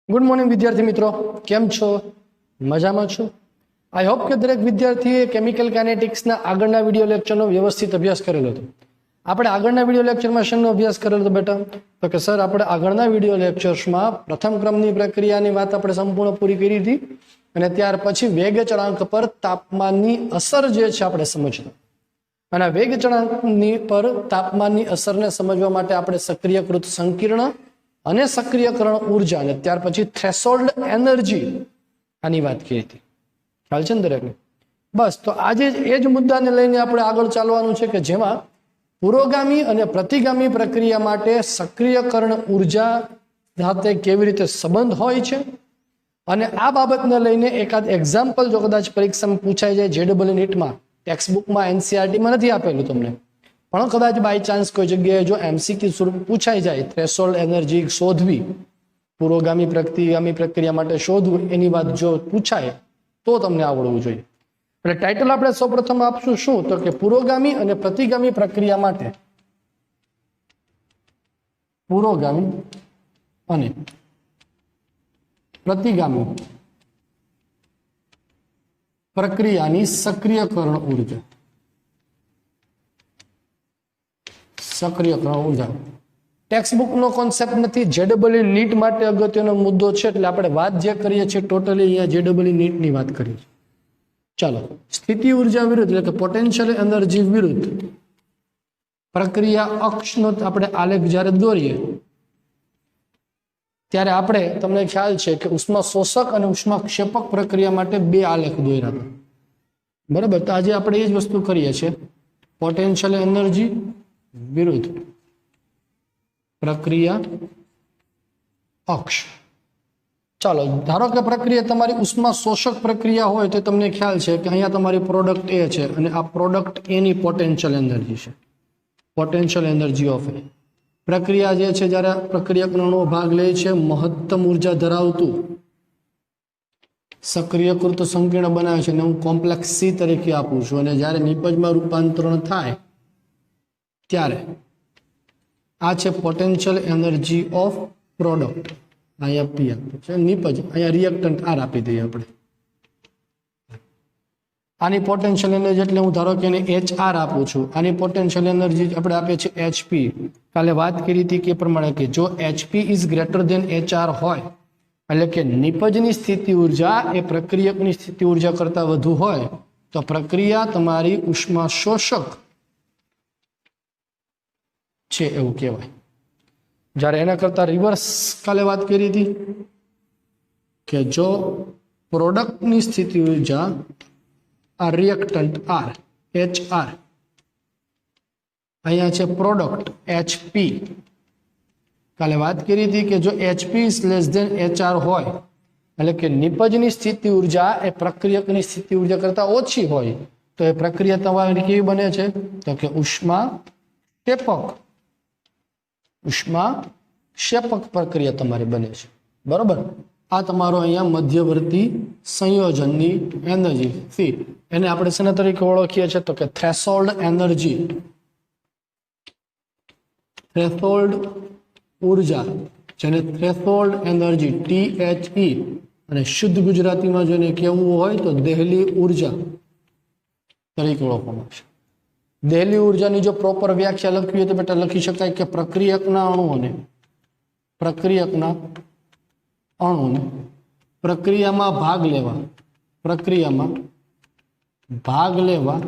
Good morning विद्यार्थी मित्रों, केम छो? मजामां छो? आई होप के दरेक विद्यार्थीए केमिकल काइनेटिक्सना आगळना विडियो लेक्चरनो व्यवस्थित अभ्यास करेलो हतो। આપણે આગળના વિડિયો લેક્ચરમાં શેનો અભ્યાસ કરેલો હતો બેટા? તો કે સર આપણે આગળના વિડિયો લેક્ચર્સમાં પ્રથમ ક્રમની પ્રક્રિયાની વાત આપણે સંપૂર્ણ પૂરી કરી હતી અને ત્યાર પછી વેગ ચળાંક પર તાપમાનની અસર જે છે આપણે સમજ્યું અને વેગ ચળાંકની પર તાપમાનની અસરને સમજવા માટે આપણે સક્રિયકૃત સંકીર્ણ અને સક્રિયકરણ ઊર્જા અને ત્યાર પછી થ્રેશોલ્ડ એનર્જી આની વાત કરી હતી। ખ્યાલ છે ને દરેકને? બસ તો આજે એ જ મુદ્દાને લઈને આપણે આગળ ચાલવાનું છે કે જેમાં પુરોગામી અને પ્રતિગામી પ્રક્રિયા માટે સક્રિયકરણ ઊર્જા સાથે કેવી રીતે સંબંધ હોય છે અને આ બાબતને લઈને એકાદ એક્ઝામ્પલ જો કદાચ પરીક્ષામાં પૂછાઈ જાય જેડબલ નીટમાં, ટેક્સ્ટ બુકમાં એનસીઆરટીમાં નથી આપેલું તમને, પણ કદાચ બાય ચાન્સ કોઈ જગ્યાએ જો એમસીક્યુ સ્વરૂપ પૂછાઈ જાય થ્રેશોલ્ડ એનર્જી શોધવી, પુરોગામી પ્રતિગામી પ્રક્રિયા માટે શોધવું, એની વાત જો પૂછાય તો તમને આવડવું જોઈએ। એટલે ટાઇટલ આપણે સૌપ્રથમ આપશું શું? તો કે પુરોગામી અને પ્રતિગામી પ્રક્રિયા માટે પુરોગામી અને પ્રતિગામી પ્રક્રિયાની સક્રિયકરણ ઊર્જા। સક્રિયકરણ ઊર્જા ટેક્સ્ટ બુકનો કોન્સેપ્ટ નથી, જેડબલઈ નીટ માટે અગત્યનો મુદ્દો છે એટલે આપણે વાત જે કરીએ છીએ ટોટલી અહીંયા જેડબલઈ નીટની વાત કરીએ છીએ। ચાલો, સ્થિતિ ઊર્જા વિરુદ્ધ એટલે કે પોટેન્શિયલ એનર્જી વિરુદ્ધ પ્રક્રિયા અક્ષનો આપણે આલેખ જ્યારે દોરીએ ત્યારે આપણે તમને ખ્યાલ છે કે ઉષ્મા શોષક અને ઉષ્મા ક્ષેપક પ્રક્રિયા માટે બે આલેખ દોર્યા હતા, બરાબર? તો આજે આપણે એ જ વસ્તુ કરીએ છીએ, પોટેન્શિયલ એનર્જી વિરુદ્ધ પ્રક્રિયા અક્ષ। ચાલો, ધારો કે પ્રક્રિયા તમારી ઉષ્મા શોષક પ્રક્રિયા હોય તો તમને ખ્યાલ છે કે અહીંયા તમારી પ્રોડક્ટ એ છે અને આ પ્રોડક્ટ એની પોટેન્શિયલ એનર્જી છે, પોટેન્શિયલ એનર્જી ઓફ એ। પ્રક્રિયા જે છે જ્યારે પ્રક્રિયકરણનો ભાગ લે છે મહત્તમ ઉર્જા ધરાવતું સક્રિયકૃત સંકીર્ણ બનાવે છે અને હું કોમ્પ્લેક્સ સી તરીકે આપું છું અને જ્યારે નિપજમાં રૂપાંતરણ થાય ત્યારે આ છે પોટેન્શિયલ એનર્જી ઓફ પ્રોડક્ટ, અહીંયા પી આપ્યું છે, નિપજ અહીંયા રિએક્ટન્ટ આર આપી દઈએ આપણે। આની પોટેન્શિયલ એનર્જી એટલે હું ધારો કે એને એચ આર આપું છું, આની પોટેન્શિયલ એનર્જી આપણે આપીએ છીએ એચપી। કાલે વાત કરી હતી કે પ્રમાણે કે જો HP is greater than H R હોય એટલે કે નિપજની સ્થિતિ ઉર્જા એ પ્રક્રિયકની સ્થિતિ ઉર્જા કરતા વધુ હોય તો પ્રક્રિયા તમારી ઉષ્મા શોષક છે એવું કહેવાય। જ્યારે એના કરતા રિવર્સ કાલે વાત કરી હતી કે જો પ્રોડક્ટની સ્થિતિ ઉર્જા આ રિએક્ટન્ટ આર એચ આર, અહીંયા છે પ્રોડક્ટ એચપી, કાલે વાત કરી હતી કે જો HP is less than H R હોય એટલે કે નિપજની સ્થિતિ ઉર્જા એ પ્રક્રિયકની સ્થિતિ ઉર્જા કરતા ઓછી હોય તો એ પ્રક્રિયા તમારી કેવી બને છે? તો કે ઉષ્મા ક્ષેપક, ઉષ્મા ક્ષેપક પ્રક્રિયા તમારી બને છે, બરોબર? આ તમારો અહીંયા મધ્યવર્તી સંયોજનની એનર્જી ફી, એને આપણે શેના તરીકે ઓળખીએ છીએ? તો કે થ્રેશોલ્ડ એનર્જી, થ્રેશોલ્ડ ઉર્જા, જેને થ્રેશોલ્ડ એનર્જી THE અને શુદ્ધ ગુજરાતીમાં જેને કહેવું હોય તો દહેલી ઉર્જા તરીકે ઓળખવામાં આવશે। દહેલી ઉર્જાની જો પ્રોપર વ્યાખ્યા લખવી હોય તો બેટા લખી શકાય કે પ્રક્રિયકના અણુઓને પ્રક્રિયામાં ભાગ લેવા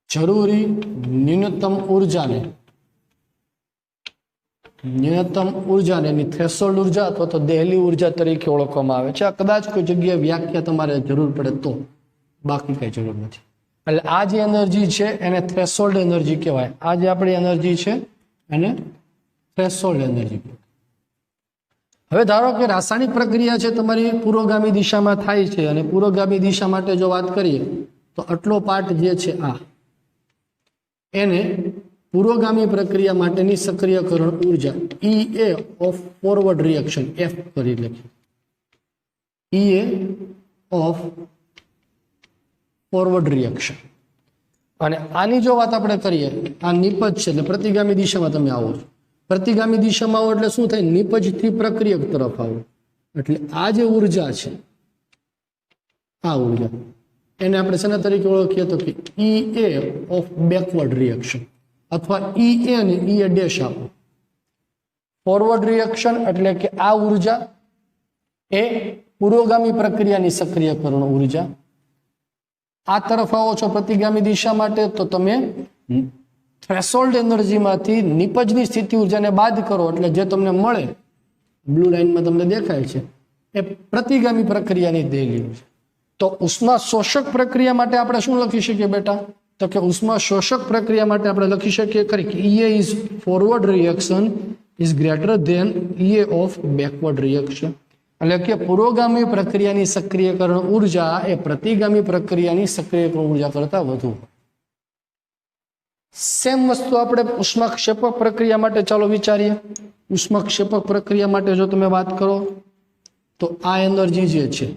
જરૂરી ન્યૂનતમ ઉર્જાને એની થ્રેશોલ્ડ ઉર્જા અથવા તો દહેલી ઉર્જા તરીકે ઓળખવામાં આવે છે। આ કદાચ કોઈ જગ્યાએ વ્યાખ્યા તમારે જરૂર પડે તો, બાકી કઈ જરૂર નથી। એટલે આ જે એનર્જી છે એને થ્રેશોલ્ડ એનર્જી કહેવાય, આ જે આપણી એનર્જી છે એને થ્રેશોલ્ડ એનર્જી કહેવાય। હવે ધારો કે રાસાયણિક પ્રક્રિયા છે તમારી પુરોગામી દિશામાં થાય છે અને પુરોગામી દિશા માટે જો વાત કરીએ તો આટલો પાર્ટ જે છે આ એને પુરોગામી પ્રક્રિયા માટેની સક્રિયકરણ ઊર્જા EA of forward reaction F કરી લખીએ, EA ઓફ ફોરવર્ડ રિએક્શન। અને આની જો વાત આપણે કરીએ, આ નિપજ છે એટલે પ્રતિગામી દિશામાં તમે આવો છો, પ્રતિગામી દિશામાં આવો એટલે શું થાય? નિપજથી પ્રક્રિયક તરફ આવો, એટલે આ જે ઉર્જા છે, આ ઉર્જા એને આપણે શેના તરીકે ઓળખીએ તો કે ઈ એ ઓફ બેકવર્ડ રિએક્શન, અથવા ઈ એ અને ઈ એ ડેશ આપો. ફોરવર્ડ રિએક્શન એટલે કે આ ઉર્જા એ પુરોગામી પ્રક્રિયાની સક્રિયકરણ ઉર્જા. આ તરફ આવો છો પ્રતિગામી દિશા માટે તો તમે થ્રેશોલ્ડ એનર્જીમાંથી નિપજની સ્થિતિ ઉર્જાને બાદ કરો એટલે જે તમને મળે, બ્લુ લાઇનમાં તમને દેખાય છે, એ પ્રતિગામી પ્રક્રિયાની દેલી છે. તો ઉષ્મા શોષક પ્રક્રિયા માટે આપણે શું લખી શકીએ બેટા? તો કે ઉષ્મા શોષક પ્રક્રિયા માટે આપણે લખી શકીએ ખરી કે E A is forward reaction is greater than E A of backward reaction. એટલે કે પુરોગામી પ્રક્રિયાની સક્રિયકરણ ઉર્જા એ પ્રતિગામી પ્રક્રિયાની સક્રિયકરણ ઉર્જા કરતા વધુ. સેમ વસ્તુ આપણે ઉષ્માક્ષેપક પ્રક્રિયા માટે ચાલો વિચારીએ. ઉષ્માક્ષેપક પ્રક્રિયા માટે જો તમે વાત કરો તો આ એનર્જી જે છે,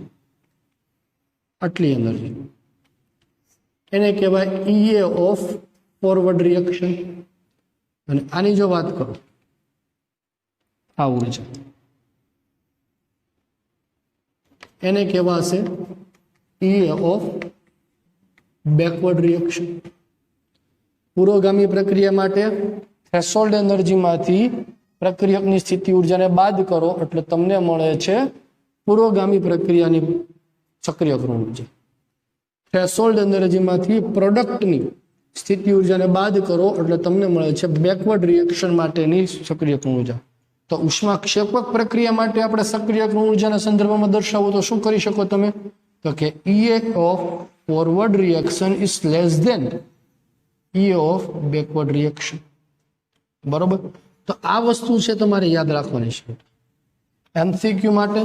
આટલી એનર્જી, એને કહેવાય ઈએ ઓફ ફોરવર્ડ રિએક્શન. અને આની જો વાત કરો, આ ઉર્જા એને કહેવાશે ઈએ ઓફ બેકવર્ડ રિએક્શન. પુરોગામી પ્રક્રિયા માટે થ્રેશોલ્ડ એનર્જીમાંથી પ્રક્રિયકની સ્થિતિ ઉર્જાને બાદ કરો એટલે તમને મળે છે પુરોગામી પ્રક્રિયાની સક્રિયકરણ ઉર્જા. થ્રેશોલ્ડ એનર્જીમાંથી પ્રોડક્ટની સ્થિતિ ઉર્જાને બાદ કરો એટલે તમને મળે છે બેકવર્ડ રિએક્શન માટેની સક્રિયકરણ ઉર્જા. તો ઉષ્માક્ષેપક પ્રક્રિયા માટે આપણે સક્રિયકરણ ઉર્જાના સંદર્ભમાં દર્શાવો તો શું કરી શકો તમે? તો કે E A of forward reaction is less than E A of backward reaction. બરોબર? તો આ વસ્તુ છે તમારે યાદ રાખવાની છે. એમસીક્યુ માટે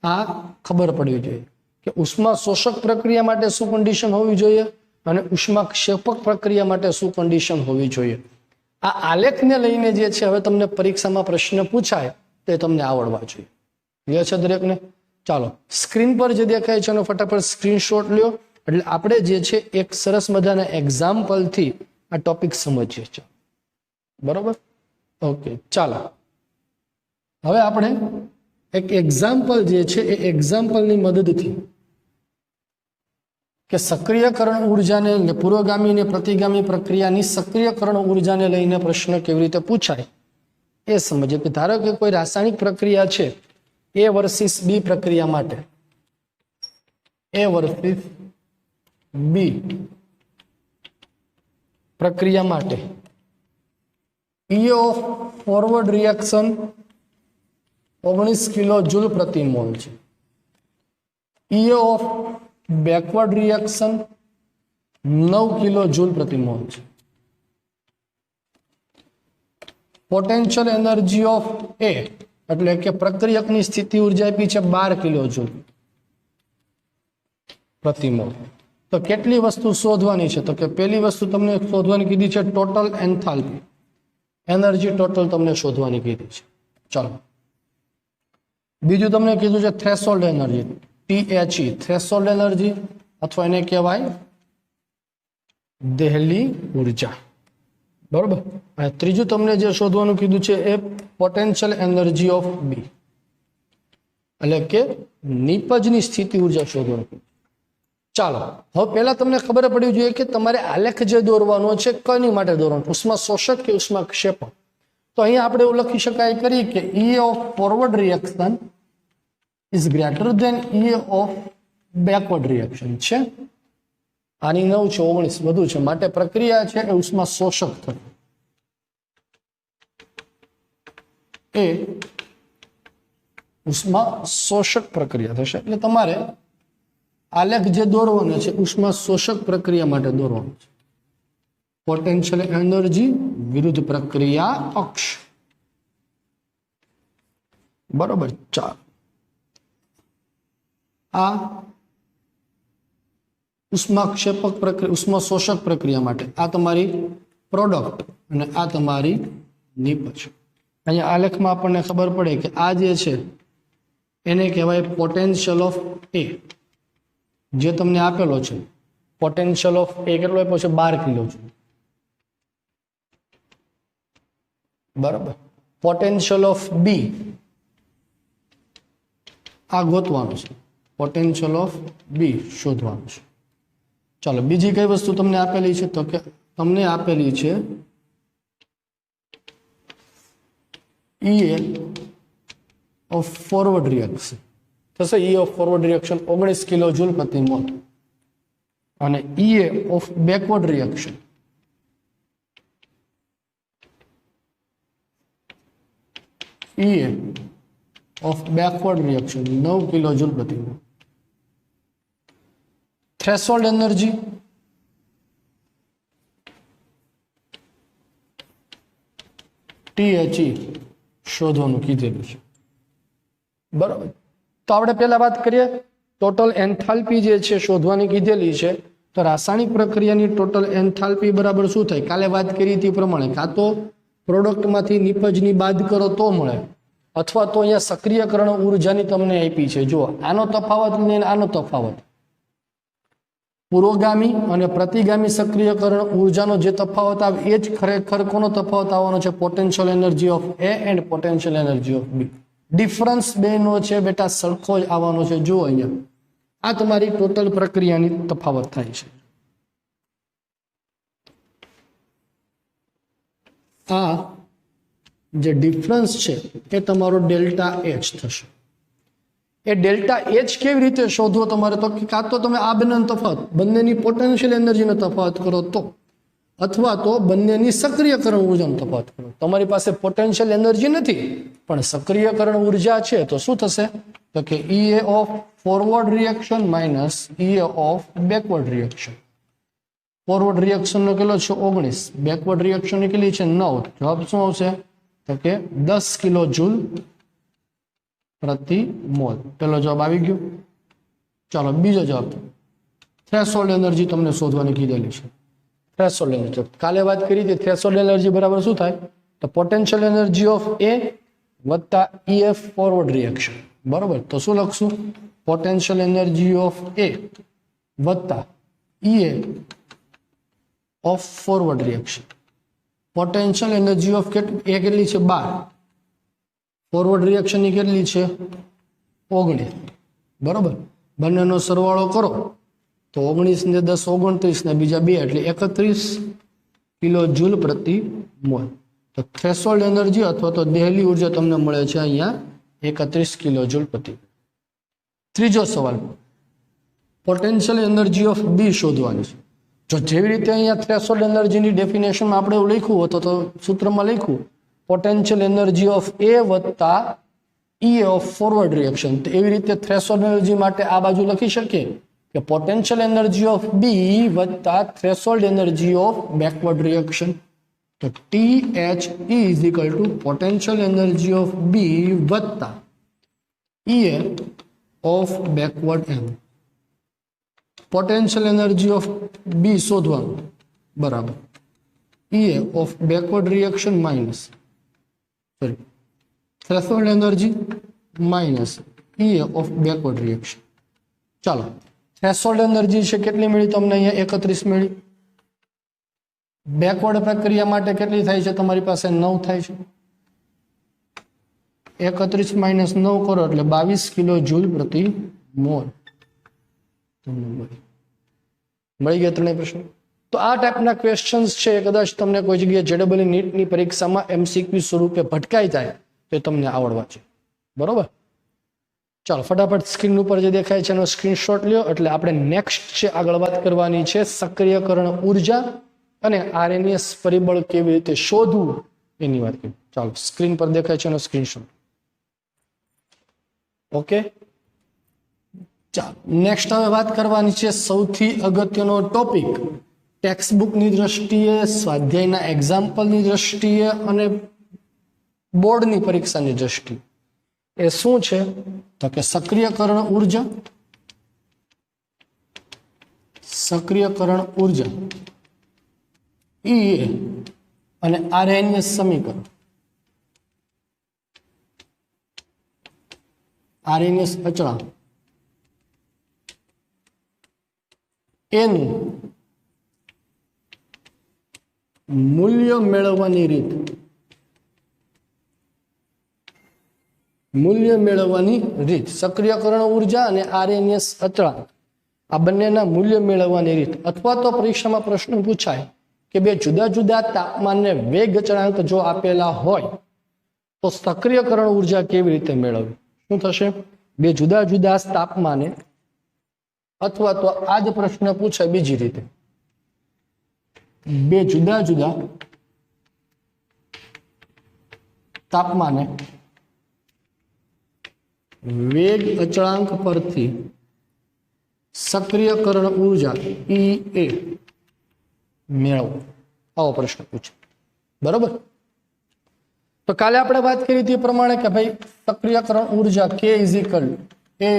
આ ખબર પડવી જોઈએ કે ઉષ્મા શોષક પ્રક્રિયા માટે શું કન્ડિશન હોવી જોઈએ અને ઉષ્માક્ષેપક પ્રક્રિયા માટે શું કન્ડિશન હોવી જોઈએ. આ આલેખને લઈને જે છે હવે તમને પરીક્ષામાં પ્રશ્ન પૂછાય તો એ તમને આવડવા જોઈએ. ક્લિયર છે દરેકને? ચાલો સ્ક્રીન પર જે દેખાય છે એનો ફટાફટ સ્ક્રીનશોટ લ્યો એટલે આપણે જે છે એક સરસ મજાના એક્ઝામ્પલથી આ ટોપિક સમજીએ છીએ. બરોબર? ઓકે, ચાલો હવે આપણે એક એક્ઝામ્પલ જે છે એ એક્ઝામ્પલની મદદથી કે સક્રિયકરણ ઉર્જાને, પુરોગામી અને પ્રતિગામી પ્રક્રિયાની સક્રિયકરણ ઉર્જાને લઈને પ્રશ્ન કેવી રીતે પૂછાય એ સમજીએ. કે ધારો કે કોઈ રાસાયણિક પ્રક્રિયા છે એ વર્સિસ બી પ્રક્રિયા માટે, એ વર્સિસ બી પ્રક્રિયા માટે E A of forward reaction 19 kilo joule પ્રતિ મોલ છે. E A of backward reaction 9 kilo joule પ્રતિ મોલ છે. પોટેન્શિયલ એનર્જી ઓફ એ એટલે કે પ્રક્રિયકની સ્થિતિ ઉર્જા આપી છે 12 કિલો જૂલ પ્રતિ મોલ. તો કેટલી વસ્તુ શોધવાની છે? તો કે પહેલી વસ્તુ તમને શોધવાની કીધી છે ટોટલ એન્થાલ્પી, એનર્જી ટોટલ તમને શોધવાની કીધી છે. ચાલો બીજું તમને કીધું છે threshold energy, THE threshold energy અથવા એને કહેવાય દેહલી ઉર્જા. બરોબર? અને ત્રીજું તમને જે શોધવાનું કીધું છે એ પોટેન્શિયલ એનર્જી ઓફ બી એટલે કે નિપજની સ્થિતિ ઉર્જા શોધવાનું. ચાલો હવે પહેલા તમને ખબર પડવી જોઈએ કે તમારે આલેખ જે દોરવાનો છે કની માટે દોરવાનો, ઉષ્મા શોષક કે ઉષ્માક્ષેપક. તો અહીંયા આપણે એવું લખી શકાય કરી કે E A of forward reaction is greater than E A of backward reaction છે. આની 9 છે, 19 વધુ છે, માટે પ્રક્રિયા છે એ ઉષ્મા શોષક થશે. એ ઉષ્મા શોષક પ્રક્રિયા થશે. એટલે તમારે આલેખ જે દોરવાનો છે ઉષ્મા શોષક પ્રક્રિયા માટે દોરવાનો છે. પોટેન્શિયલ એનર્જી વિરુદ્ધ પ્રક્રિયા અક્ષ. બરોબર? ચાલો આ ઉષ્માક્ષેપક પ્રક્રિયા, ઉષ્મા શોષક પ્રક્રિયા માટે આ તમારી પ્રોડક્ટ અને આ તમારી નિપજ. અહીંયા આલેખમાં આપણને ખબર પડે કે આ જે છે એને કહેવાય પોટેન્શિયલ ઓફ એ, જે તમને આપેલો છે. પોટેન્શિયલ ઓફ એ કેટલો આપ્યો છે? 12 કિલો છે. બરાબર? પોટેન્શિયલ ઓફ બી આ ગોતવાનું છે, પોટેન્શિયલ ઓફ બી શોધવાનું છે. ચાલો બીજી કઈ વસ્તુ તમને આપેલી છે? તો કે તમને આપેલી છે ઈએ ઓફ ફોરવર્ડ રિએક્શન થશે. E of forward reaction 19 kilo joule પ્રતિ મોલ અને E A of backward reaction E A of backward reaction 9 kilo joule પ્રતિ મોલ. થ્રેશોલ્ડ એનર્જી THE શોધવાનું કીધેલું છે. બરાબર. તો આપણે પહેલા વાત કરીએ, ટોટલ એન્થાલ્પી જે છે શોધવાની કીધેલી છે. તો રાસાયણિક પ્રક્રિયાની ટોટલ એન્થાલ્પી બરાબર શું થાય? કાલે વાત કરી તે પ્રમાણે કાં તો પ્રોડક્ટમાંથી નિપજની બાદ કરો તો મળે, અથવા તો અહીંયા સક્રિયકરણ ઉર્જાની તમને આપી છે. જુઓ આનો તફાવત ને આનો તફાવત, પુરોગામી અને પ્રતિગામી સક્રિયકરણ ઉર્જાનો જે તફાવત આવે એ જ ખરેખર કોનો તફાવત આવવાનો છે? Potential energy of A and potential energy of B. Difference બેનો છે બેટા સરખો જ આવવાનો છે. જુઓ અહીંયા આ તમારી ટોટલ પ્રક્રિયાની તફાવત થાય છે. આ જે ડિફરન્સ છે એ તમારો ડેલ્ટા એચ થશે. એ ડેલ્ટા એચ કેવી રીતે શોધવો તમારે? તો કાં તો તમે આ બંનેનો તફાવત, બંનેની પોટેન્શિયલ એનર્જીનો તફાવત કરો તો, અથવા તો બંનેની સક્રિયકરણ ઉર્જાનો તફાવત કરો. તમારી પાસે પોટેન્શિયલ એનર્જી નથી પણ સક્રિયકરણ ઉર્જા છે, તો શું થશે? તો કે E A of forward reaction minus E A of backward reaction. Forward રિએક્શનનો કેટલો છે? 19. બેકવર્ડ રિએક્શનની કેટલી છે? 9. જવાબ શું આવશે? તો કે 10 કિલો જૂલ પ્રતિ મોલ. પેલો જવાબ આવી ગયો. ચાલો બીજો જવાબ, થ્રેશોલ્ડ એનર્જી તમને શોધવાની કીધેલી છે. થ્રેશોલ્ડ એનર્જી કાલે વાત કરી હતી. થ્રેશોલ્ડ એનર્જી બરાબર શું થાય? તો પોટેન્શિયલ એનર્જી ઓફ એ વત્તા ઈએફ ફોરવર્ડ રિએક્શન. બરોબર. તો શું લખશું? પોટેન્શિયલ એનર્જી ઓફ એ વત્તા E A of forward reaction. Potential energy of A કેટલી છે? 12. ફોરવર્ડ રિએક્શનની કેટલી છે? 19. બરોબર. બંનેનો સરવાળો કરો તો 19 ને 10 29 ને બીજા 2 એટલે 31 કિલો જૂલ પ્રતિ મોલ. તો થ્રેશોલ્ડ એનર્જી અથવા તો દહેલી ઉર્જા તમને મળે છે અહીંયા 31 કિલો જૂલ પ્રતિ. ત્રીજો સવાલ, પોટેન્શિયલ એનર્જી ઓફ બી શોધવાની છે. જો જેવી રીતે અહીંયા થ્રેશોલ્ડ એનર્જીની ડેફિનેશનમાં આપણે એવું લખ્યું હતું તો સૂત્રમાં લખ્યું પોટેન્શિયલ એનર્જી ઓફ એ વત્તા ઈ ઓફ ફોરવર્ડ રિએક્શન, તો એવી રીતે થ્રેશોલ્ડ એનર્જી માટે આ બાજુ લખી શકીએ કે પોટેન્શિયલ એનર્જી ઓફ બી વત્તા threshold energy of backward reaction. તો THE is equal to potential energy of B વત્તા E A of backward M. Potential energy of B શોધવાનું બરાબર E A of backward reaction minus threshold energy minus E A of backward reaction. ચાલો threshold energy છે કેટલી મળી તમને? અહીંયા 31 મળી. બેકવર્ડ પ્રક્રિયા માટે કેટલી થાય છે? તમારી પાસે 9 થાય છે. 31 માઇનસ 9 કરો એટલે 22 કિલો જૂલ પ્રતિ મોલ. મળી ગયા ત્રણેય પ્રશ્નો. તો આ ટાઈપના ક્વેશ્ચન્સ છે કદાચ તમને કોઈ જગ્યાએ JEE નીટની પરીક્ષામાં MCQ સ્વરૂપે ભટકાઈ જાય તો તમને આવડવા છે. બરોબર. ચાલો ફટાફટ સ્ક્રીન ઉપર જે દેખાય છે એનો સ્ક્રીનશોટ લ્યો. એટલે આપણે નેક્સ્ટ છે આગળ વાત કરવાની છે સક્રિયકરણ ઉર્જા અને RNS પરિબળ કેવી રીતે શોધવું એની વાત કરીએ. ચાલો સ્ક્રીન પર દેખાય છે એનો સ્ક્રીનશોટ. ઓકે. ચાલો નેક્સ્ટ હવે વાત કરવાની છે સૌથી અગત્યનો ટોપિક ટેક્સ્ટબુકની દ્રષ્ટિએ, સ્વાધ્યાયના એક્ઝામ્પલની દ્રષ્ટિએ અને બોર્ડની પરીક્ષાની દ્રષ્ટિએ. એ શું છે? તો કે સક્રિયકરણ ઉર્જા, સક્રિયકરણ ઉર્જા ઈએ અને RNS સમીકરણ. RNS અચળાંક એનું મૂલ્ય મેળવવાની રીત. મૂલ્ય મેળવવાની રીત, સક્રિયકરણ ઉર્જા અને આરએનએસ અચળાંક આ બંનેના મૂલ્ય મેળવવાની રીત. અથવા તો પરીક્ષામાં પ્રશ્ન પૂછાય કે બે જુદા જુદા તાપમાને વેગ અચળાંક જો આપેલા હોય તો સક્રિયકરણ ઉર્જા કેવી રીતે મેળવવી? શું થશે? બે જુદા જુદા તાપમાને, અથવા તો આ જ પ્રશ્ન પૂછાય બીજી રીતે, બે જુદા જુદા તાપમાને વેગ અચળાંક પરથી સક્રિયકરણ ઉર્જા EA મેળવો. આવો પ્રશ્ન પૂછે. બરોબર. તો કાલે આપણે વાત કરી હતી પ્રમાણે કે ભાઈ સક્રિયકરણ ઉર્જા K = A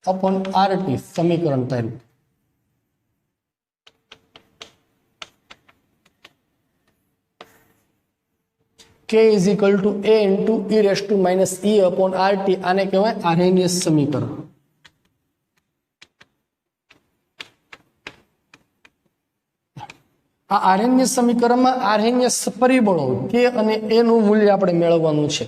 / RT સમીકરણ થયેલું. K = A × E / RT આને કહેવાય આરએનએસ સમીકરણ. આ આરએનએસ સમીકરણમાં આરએનએસ પરિબળો K અને A નું મૂલ્ય આપણે મેળવવાનું છે.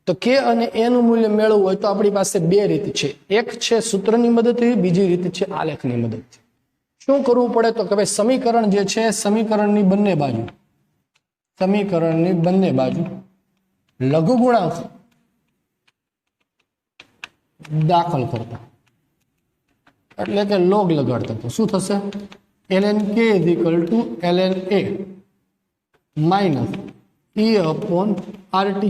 તો K અને A નું મૂલ્ય મેળવવું હોય તો આપણી પાસે બે રીત છે. એક છે સૂત્રની મદદથી, બીજી રીત છે આલેખની મદદથી. શું કરવું પડે? તો કે ભાઈ સમીકરણ જે છે, સમીકરણની બંને બાજુ લઘુગુણાંક દાખલ કરતા, એટલે કે લોગ લગાડતા. તો શું થશે? ln K = ln A - E / RT.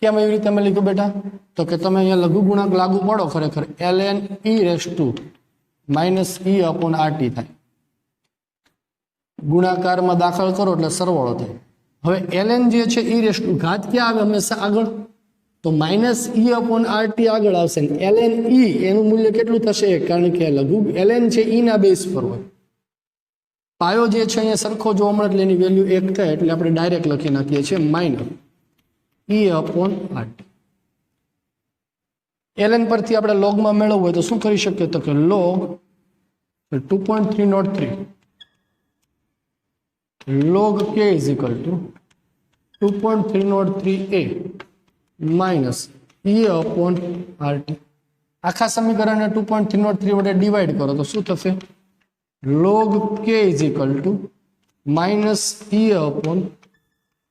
કેમ એવી રીતે અમે લખ્યું બેટા? તો કે તમે અહીંયા લઘુગુણાંક લાગુ પડો, ખરેખર ln E - RT થાય. ગુણાકારમાં દાખલ કરો એટલે સરવાળો થાય. હવે ln જે છે ઘાત ક્યાં આવે? હંમેશા આગળ. તો -E / RT આગળ આવશે. ln E એનું મૂલ્ય કેટલું થશે? કારણ કે ln છે E ના બેઝ પર હોય. પાયો જે છે અહીંયા સરખો જોવા મળે એટલે એની વેલ્યુ 1 થાય, એટલે આપણે ડાયરેક્ટ લખી નાખીએ છીએ -E / RT. ln પરથી આપણે લોગમાં મેળવવું હોય તો શું કરી શકીએ? તો કે log 2.303 log K = 2.303A - E / RT. આખા સમીકરણને 2.303 વડે ડિવાઈડ કરો તો શું થશે? log K = -E /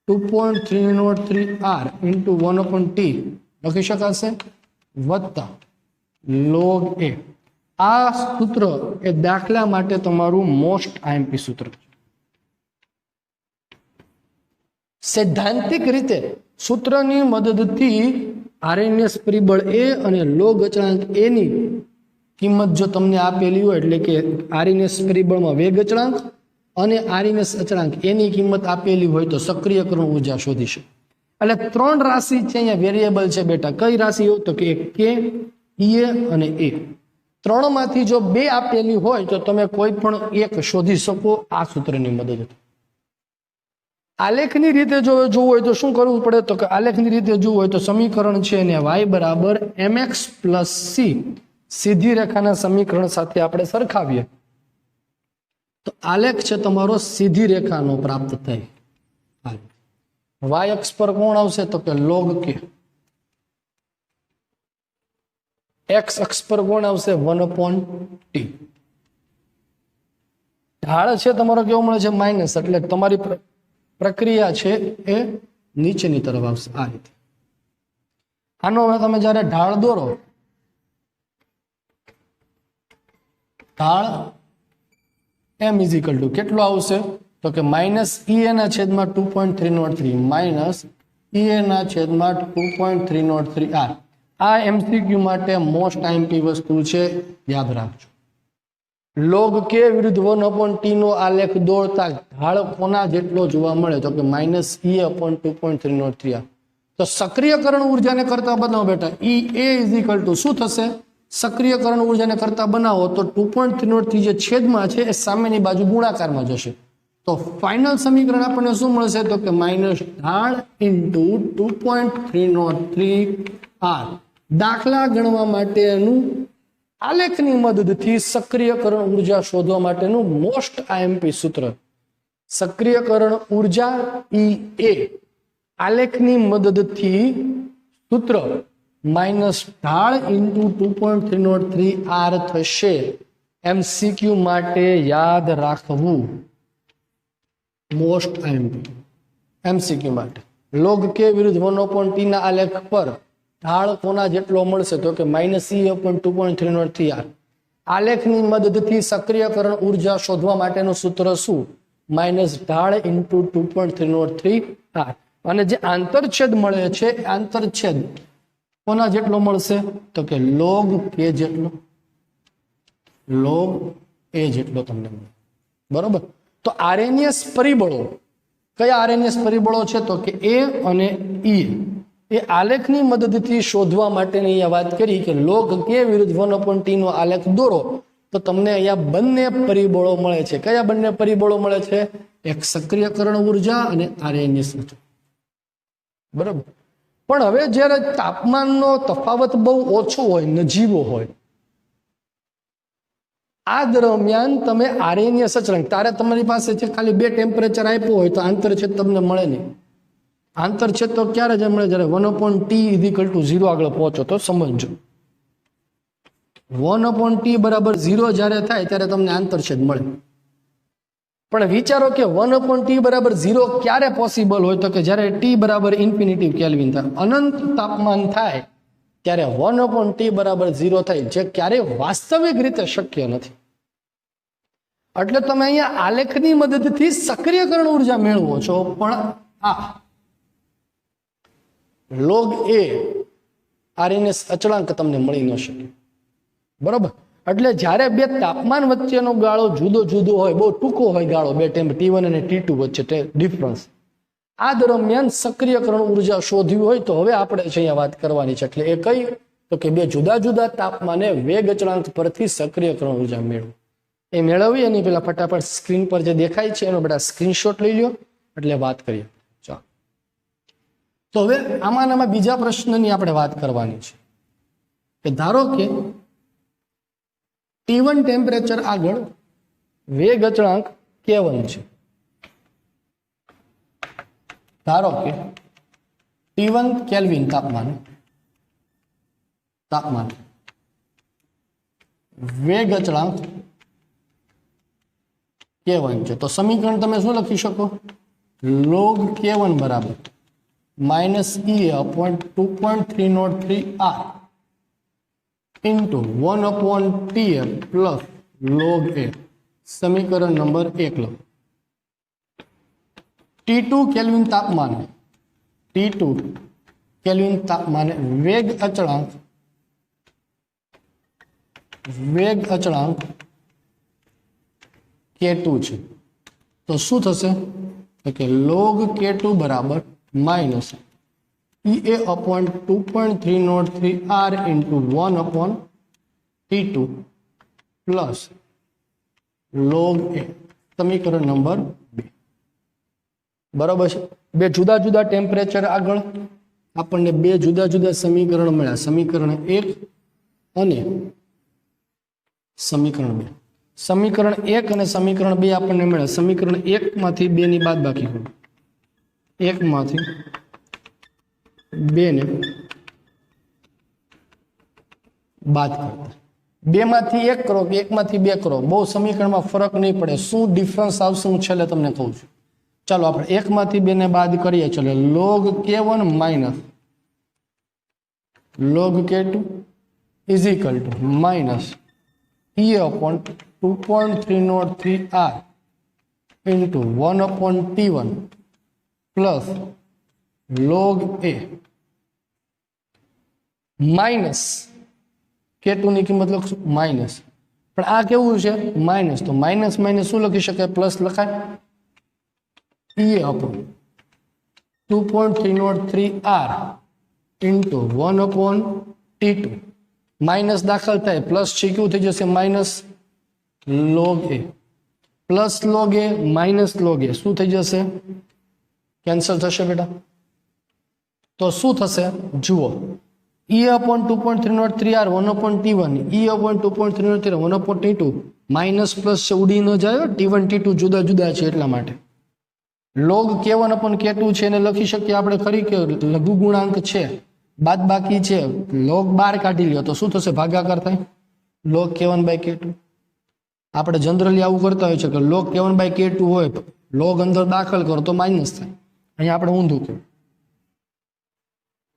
2.303R × 1/T લખી શકાશે, વત્તા log A. આ સૂત્ર એ દાખલા માટે તમારું મોસ્ટ IMP સૂત્ર છે. સૈદ્ધાંતિક રીતે સૂત્રની મદદથી આરએનએસ પરિબળ A અને લોગ અચળાંક A ની કિંમત જો તમને આપેલી હોય, એટલે કે આરએનએસ પરિબળમાં વેગ અચળાંક અને આરએનએસ અચળાંક એની કિંમત આપેલી હોય તો સક્રિયકરણ ઉર્જા શોધી શકે. એટલે ત્રણ રાશિ છે અહીંયા વેરિયેબલ છે બેટા. કઈ રાશિઓ? તો કે K, EA અને A. ત્રણમાંથી જો બે આપેલી હોય તો તમે કોઈ પણ એક શોધી શકો આ સૂત્રની મદદથી. આલેખની રીતે જો જોવું હોય તો શું કરવું પડે? તો કે આલેખની રીતે જોવું હોય તો સમીકરણ છે ને y = mx + c સીધી રેખાના સમીકરણ સાથે આપણે સરખાવીએ તો આલેખ છે તમારો સીધી રેખાનો પ્રાપ્ત થાય. y અક્ષ પર કોણ આવશે? તો કે log K. x અક્ષ પર કોણ આવશે? 1/T. ઢાળ છે તમારો કેવો મળે છે? માઇનસ, એટલે તમારી પ્રક્રિયા છે એ નીચેની તરફ આવશે આ રીતે. આનો હવે તમે જ્યારે ઢાળ દોરો, ઢાળ m = કેટલું આવશે? તો કે -EA/2.303 -EA/2.303R. આ MCQ માટે મોસ્ટ IMP વસ્તુ છે, યાદ રાખજો. log K વિરુદ્ધ 1/T નો આલેખ દોરતા ઢાળ કોના જેટલો જોવા મળે? તો કે -EA/2.303R. તો સક્રિયકરણ ઉર્જાને કરતા બનાવો બેટા. EA = શું થશે? સક્રિયકરણ ઉર્જાને કરતા બનાવો તો 2.303 જે છેદમાં છે એ સામેની બાજુ ગુણાકારમાં જશે. તો ફાઇનલ સમીકરણ આપણને શું મળશે? તો કે -ઢાળ × 2.303R. દાખલા ગણવા માટેનું આલેખની મદદથી સક્રિયકરણ ઉર્જા શોધવા માટેનું મોસ્ટ IMP સૂત્ર. સક્રિયકરણ ઉર્જા EA આલેખની મદદથી સૂત્ર માઇનસ ઢાળ ઇન્ટુ 2.303 r થશે. MCQ માટે યાદ રાખવું. મોસ્ટ MCQ માટે log k વિરુદ્ધ 1/t ના આલેખ પર ઢાળ કોના જેટલો મળશે? તો કે -E/2.303r. આલેખની મદદથી સક્રિયકરણ ઉર્જા શોધવા માટેનું સૂત્ર શું? માઇનસ ઢાળ ઇન્ટુ 2.303r. અને જે આંતરછેદ મળે છે, આંતરછેદ કોના જેટલો મળશે? તો કે log k જેટલો, log a જેટલો તમને મળે. બરોબર. તો RNS પરિબળો કયા RNS પરિબળો છે? તો કે A અને E. એ આલેખની મદદથી શોધવા માટેની અહીંયા વાત કરી કે log k વિરુદ્ધ 1/t નો આલેખ દોરો તો તમને અહીંયા બંને પરિબળો મળે છે. કયા બંને પરિબળો મળે છે? એક સક્રિયકરણ ઉર્જા અને RNS. બરાબર. પણ હવે જ્યારે તાપમાનનો તફાવત બહુ ઓછો હોય, નજીવો હોય, આ દરમિયાન તમે RNS અચળાંક, તારે તમારી પાસે છે ખાલી 2 ટેમ્પરેચર આપ્યું હોય તો આંતરછેદ તમને મળે નહીં. આંતરછેદ તો ક્યારે જ મળે? જ્યારે 1/t = 0 આગળ પહોંચો તો સમજો. 1/t = 0 જ્યારે થાય ત્યારે તમને આંતરછેદ મળે. પણ વિચારો કે 1/t = 0 ક્યારે પોસિબલ હોય? તો કે જ્યારે t = કેલ્વિન થાય, અનંત તાપમાન થાય ત્યારે 1/t = 0 થાય, જે ક્યારે વાસ્તવિક રીતે શક્ય નથી. એટલે તમે અહીંયા આલેખની મદદથી સક્રિયકરણ ઉર્જા મેળવો છો, પણ આ log a RNS અચળાંક તમને મળી ન શકે. બરોબર. એટલે જ્યારે બે તાપમાન વચ્ચેનો ગાળો જુદો જુદો હોય, બહુ ટૂંકો હોય ગાળો, બે T1 અને T2 વચ્ચે ડિફરન્સ, આ દરમિયાન સક્રિયકરણ ઉર્જા શોધવી હોય તો હવે આપણે અહીંયા વાત કરવાની છે. એટલે એ કઈ? તો કે બે જુદા જુદા તાપમાને વેગ અચળાંક પરથી સક્રિયકરણ ઉર્જા મેળવો. એ મેળવી એની પેલા ફટાફટ સ્ક્રીન પર જે દેખાય છે એનો બધા સ્ક્રીનશોટ લઈ લો એટલે વાત કરીએ. ચાલો, તો હવે આમાં બીજા પ્રશ્નની આપણે વાત કરવાની છે કે ધારો કે T1 ટેમ્પરેચર આગળ વેગ અચળાંક K1 છે. ધારો કે T1 કેલ્વિન તાપમાન વેગ અચળાંક K1 છે. તો સમીકરણ તમે શું લખી શકો? log K1 બરાબર -E/2.303r into 1/TF plus log a. સમીકરણ નંબર 1 લો. T2 કેલ્વિન તાપમાને વેગ અચળાંક K2 છે. તો શું થશે? તો કે log K2 બરાબર -EA/2.303r into 1/T2 plus log a. સમીકરણ નંબર 2. બરાબર છે. બે જુદા જુદા ટેમ્પરેચર આગળ આપણને બે જુદા જુદા સમીકરણ મળ્યા, સમીકરણ 1 અને સમીકરણ 2. સમીકરણ 1 અને સમીકરણ 2 આપણને મળ્યા. સમીકરણ 1 માંથી 2 ની બાદબાકી કરો, 1 માંથી 2 ને બાદ કરતા 2 માંથી 1 કરો કે 1 માંથી 2 કરો, બહુ સમીકરણમાં ફરક નહીં પડે. શું ડિફરન્સ આવશે હું છેલ્લે તમને કહું છું. ચાલો આપણે 1 માંથી 2 ને બાદ કરીએ. ચલો log K1 minus log K2 is equal two minus E/2.303r into 1/T1 plus log a minus K2 ની કિંમત લખશું માઇનસ, પણ આ કેવું છે? માઇનસ. તો માઇનસ માઇનસ શું લખી શકાય? પ્લસ લખાય. E/2.303r ઇન્ટુ 1/T2 માઇનસ દાખલ થાય, પ્લસ છે કેવું થઈ જશે? Minus log a plus log a minus log a શું થઈ જશે? કેન્સલ થશે બેટા. તો શું થશે જુઓ, E/2.303r 1/T1, E/2.303 1/T2, minus plus છે ઉડી ન જાય. T1 T2 જુદા જુદા છે એટલા માટે. log K1/K2 છે એને લખી શકીએ આપણે ખરી કે લઘુ ગુણાંક છે બાદ બાકી છે log 12 કાઢી લ્યો તો શું થશે ભાગાકાર થાય log k1 by k2 આપણે જનરલી આવું કરતા હોય છે કે log k1 by k2 હોય log અંદર દાખલ કરો તો માઇનસ થાય અહીંયા આપણે ઊંધું કર્યું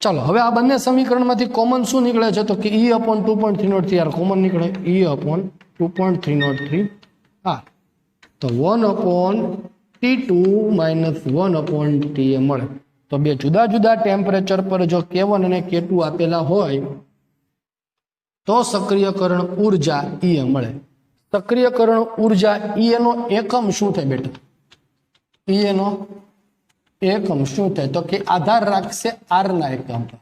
ચાલો હવે આ બંને સમીકરણમાંથી કોમન શું નીકળે છે તો કે e upon 2.303 r કોમન નીકળે e upon 2.303 r તો 1 upon T2 minus 1 upon Ta મળે તો બે જુદા જુદા ટેમ્પરેચર પર જો K1 અને K2 આપેલા હોય તો સક્રિયકરણ ઉર્જા E મળે સક્રિયકરણ ઉર્જા E નો એકમ શું થાય બેટા E નો એકમ શું થાય તો કે આધાર રાખશે R ના એકમ પર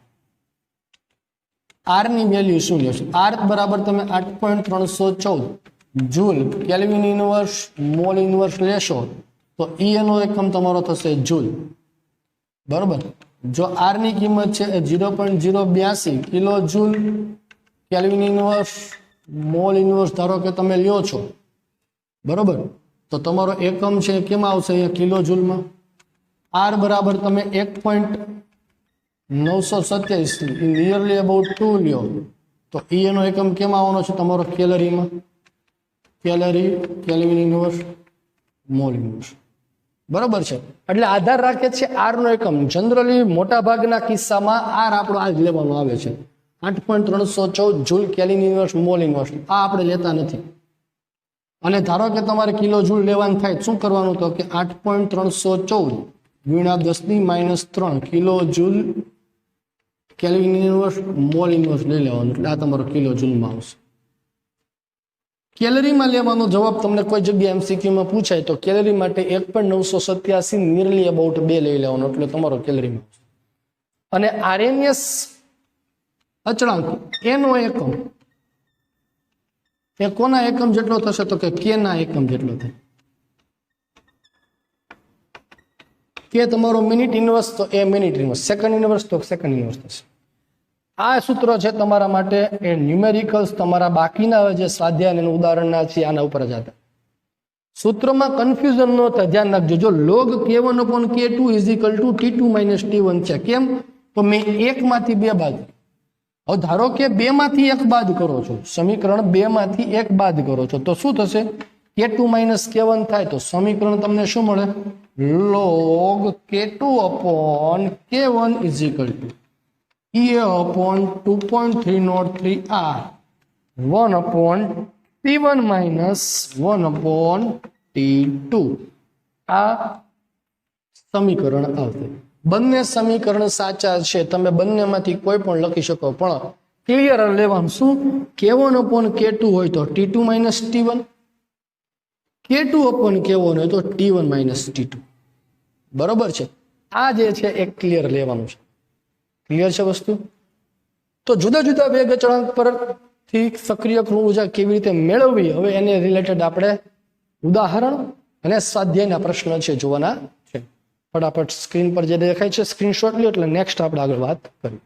R ની વેલ્યુ શું લેશો R બરાબર તમે 8.314 joule kelvin inverse mole inverse લેશો તો E નો એકમ તમારો થશે જૂલ બરોબર જો R ની કિંમત છે 0.082 kilo joule kelvin inverse mole inverse ધારો કે તમે લ્યો છો બરોબર તો તમારો એકમ છે કેમાં આવશે અહીંયા કિલો જૂલમાં R બરાબર તમે 1.927 નિયરલી અબાઉટ 2 લ્યો તો E નો એકમ કેમાં આવવાનો છે તમારો કેલરીમાં calorie kelvin inverse mole inverse બરોબર છે એટલે આધાર રાખે છે R નો એકમ જનરલી મોટા ભાગના કિસ્સામાં R આપણો આ જ લેવાનો આવે છે 8.314 joule kelvin inverse mole inverse આ આપણે લેતા નથી અને ધારો કે તમારે કિલો જૂલ લેવાનું થાય શું કરવાનું તો કે 8.314 ગુણ્યા 10⁻³ kilo joule kelvin inverse mole inverse લઈ લેવાનું એટલે આ તમારો કિલો જૂલમાં આવશે કેલરીમાં લેવાનો જવાબ તમને કોઈ જગ્યાએ એમસીક્યુમાં પૂછાય તો કેલરી માટે 1.987 નિયરલી અબાઉટ 2 લઈ લેવાનો એટલે તમારો કેલરીમાં આવશે અને આરએનએસ અચળાંક એનો એકમ એ કોના એકમ જેટલો થશે તો કે કે ના એકમ જેટલો થાય કે તમારો મિનિટ ઇનવર્સ તો એ મિનિટ ઇનવર્સ સેકન્ડ ઇનવર્સ તો સેકન્ડ ઇનવર્સ થશે આ સૂત્ર છે તમારા માટે એ ન્યુમેરિકલ્સ તમારા બાકીના જે સ્વાધ્યાય અને ઉદાહરણના છે આના ઉપર જ હતા સૂત્રમાં કન્ફ્યુઝન ન થાય ધ્યાન રાખજો જો log k1 upon k2 is equal to t2 minus t1 છે કેમ તો મેં 1 માંથી 2 બાદ હવે ધારો કે 2 માંથી 1 બાદ કરો છો સમીકરણ 2 માંથી 1 બાદ કરો છો તો શું થશે k2 minus k1 થાય તો સમીકરણ તમને શું મળે log k2 upon k1 is equal to E upon 2.303 R 1 upon T1 minus 1 upon T2 આ સમીકરણ આવશે બંને સમીકરણ સાચા છે તમે બંનેમાંથી કોઈ પણ લખી શકો પણ ક્લિયર લેવાનું શું K1 upon K2 હોય તો T2 minus T1 K2 upon K1 હોય તો T1 minus T2 બરોબર છે આ જે છે એ ક્લિયર લેવાનું છે ક્લિયર છે વસ્તુ તો જુદા જુદા વેગ અચળાંક પરથી સક્રિયકરણ ઉર્જા કેવી રીતે મેળવવી હવે એને રિલેટેડ આપણે ઉદાહરણ અને સ્વાધ્યાયના પ્રશ્ન છે જોવાના છે ફટાફટ સ્ક્રીન પર જે દેખાય છે સ્ક્રીનશોટ લ્યો એટલે નેક્સ્ટ આપણે આગળ વાત કરીએ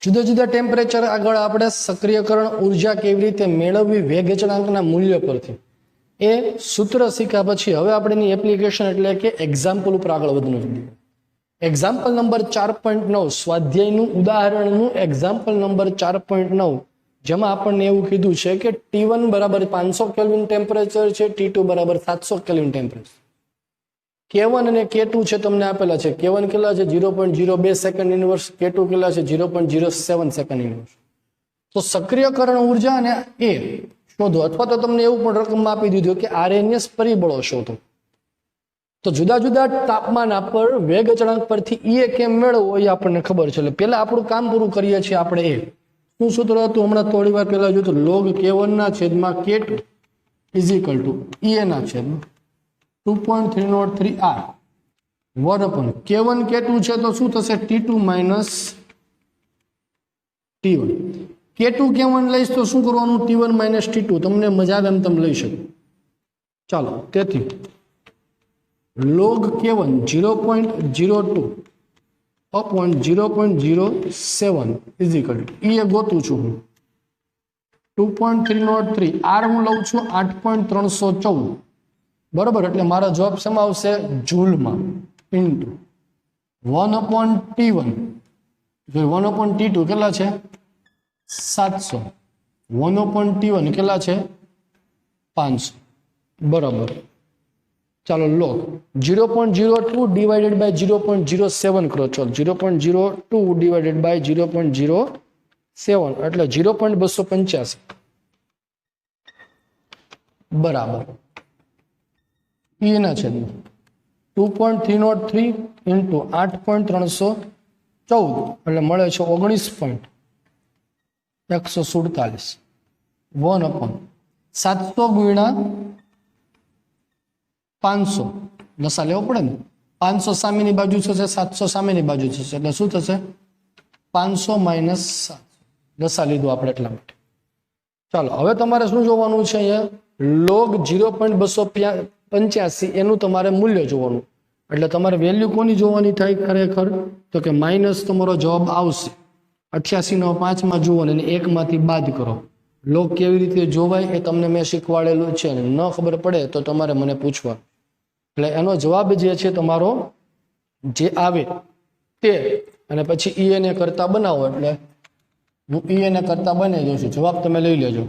જુદા જુદા ટેમ્પરેચર આગળ આપણે સક્રિયકરણ ઉર્જા કેવી રીતે મેળવવી વેગ અચળાંકના મૂલ્ય પરથી એ સૂત્ર શીખ્યા પછી હવે આપણે એની એપ્લિકેશન એટલે કે એક્ઝામ્પલ ઉપર આગળ વધવું છે એક્ઝામ્પલ નંબર 4.9 સ્વાધ્યાયનું ઉદાહરણનું એક્ઝામ્પલ નંબર 4.9 જેમાં આપણને એવું કીધું છે કે T1 બરાબર 500 કેલ્વિન ટેમ્પરેચર છે T2 બરાબર 700 કેલ્વિન ટેમ્પરેચર K1 અને K2 છે તમને આપેલા છે K1 કેટલા છે 0.02 સેકન્ડ ઇનવર્સ K2 કેટલા છે 0.07 સેકન્ડ ઇનવર્સ તો સક્રિયકરણ ઉર્જા અને એ શોધો અથવા તો તમને એવું પણ રકમ આપી દીધું કે આરએનએસ પરિબળો શોધો તો જુદા જુદા તાપમાન પર વેગ અચળાંક પરથી એ કેમ મેળવવો એ આપણને ખબર છે એટલે પહેલા આપણું કામ પૂરું કરીએ છીએ આપણે એ શું સૂત્ર હતું હમણાં થોડી વાર પહેલા જોયું log k1 ના છેદમાં k2 ઇઝ ઇક્વલ ટુ એ ના છેદમાં 2.303 r 1 upon k1 k2 છે તો શું થશે t2 minus t1 K2 K1 લઈશ તો શું કરવાનું T1 minus T2 તમને મજા આવે એમ તમે લઈ શકો ચાલો તેથી log K1 0.02 upon 0.07 is equal to E એ ગોતું છું હું 2.303 R હું લઉં છું 8.314 બરોબર એટલે મારો જવાબ શેમાં આવશે જૂલમાં ઇન્ટુ 1/T1 1/T2 કેટલા છે 700 1/T1 કેટલા છે 500 બરાબર ચાલો log 0.02 divided by 0.07 કરો ચલો 0.02 divided by 0.07 એટલે 0.285 બરાબર એના છે 2.303 into 8.314 એટલે મળે છે 19.147 1/700 ગુણ્યા 500 લસા લેવો પડે ને 500 સામેની બાજુ થશે 700 સામેની બાજુ થશે એટલે શું થશે 500 માઇનસ 700 લસા લીધું આપણે એટલા માટે ચાલો હવે તમારે શું જોવાનું છે અહીંયા log 0.285 એનું તમારે મૂલ્ય જોવાનું એટલે તમારે વેલ્યુ કોની જોવાની થાય ખરેખર તો કે માઇનસ તમારો જવાબ આવશે 88 નો 5 માં જુઓ અને 1 માંથી બાદ કરો log કેવી રીતે જોવાય એ તમને મેં શીખવાડેલું છે અને ન ખબર પડે તો તમારે મને પૂછવા એટલે એનો જવાબ જે છે તમારો જે આવે તે અને પછી એને કરતા બનાવો એટલે હું એને કરતા બનાવી દઉં છું જવાબ તમે લઈ લેજો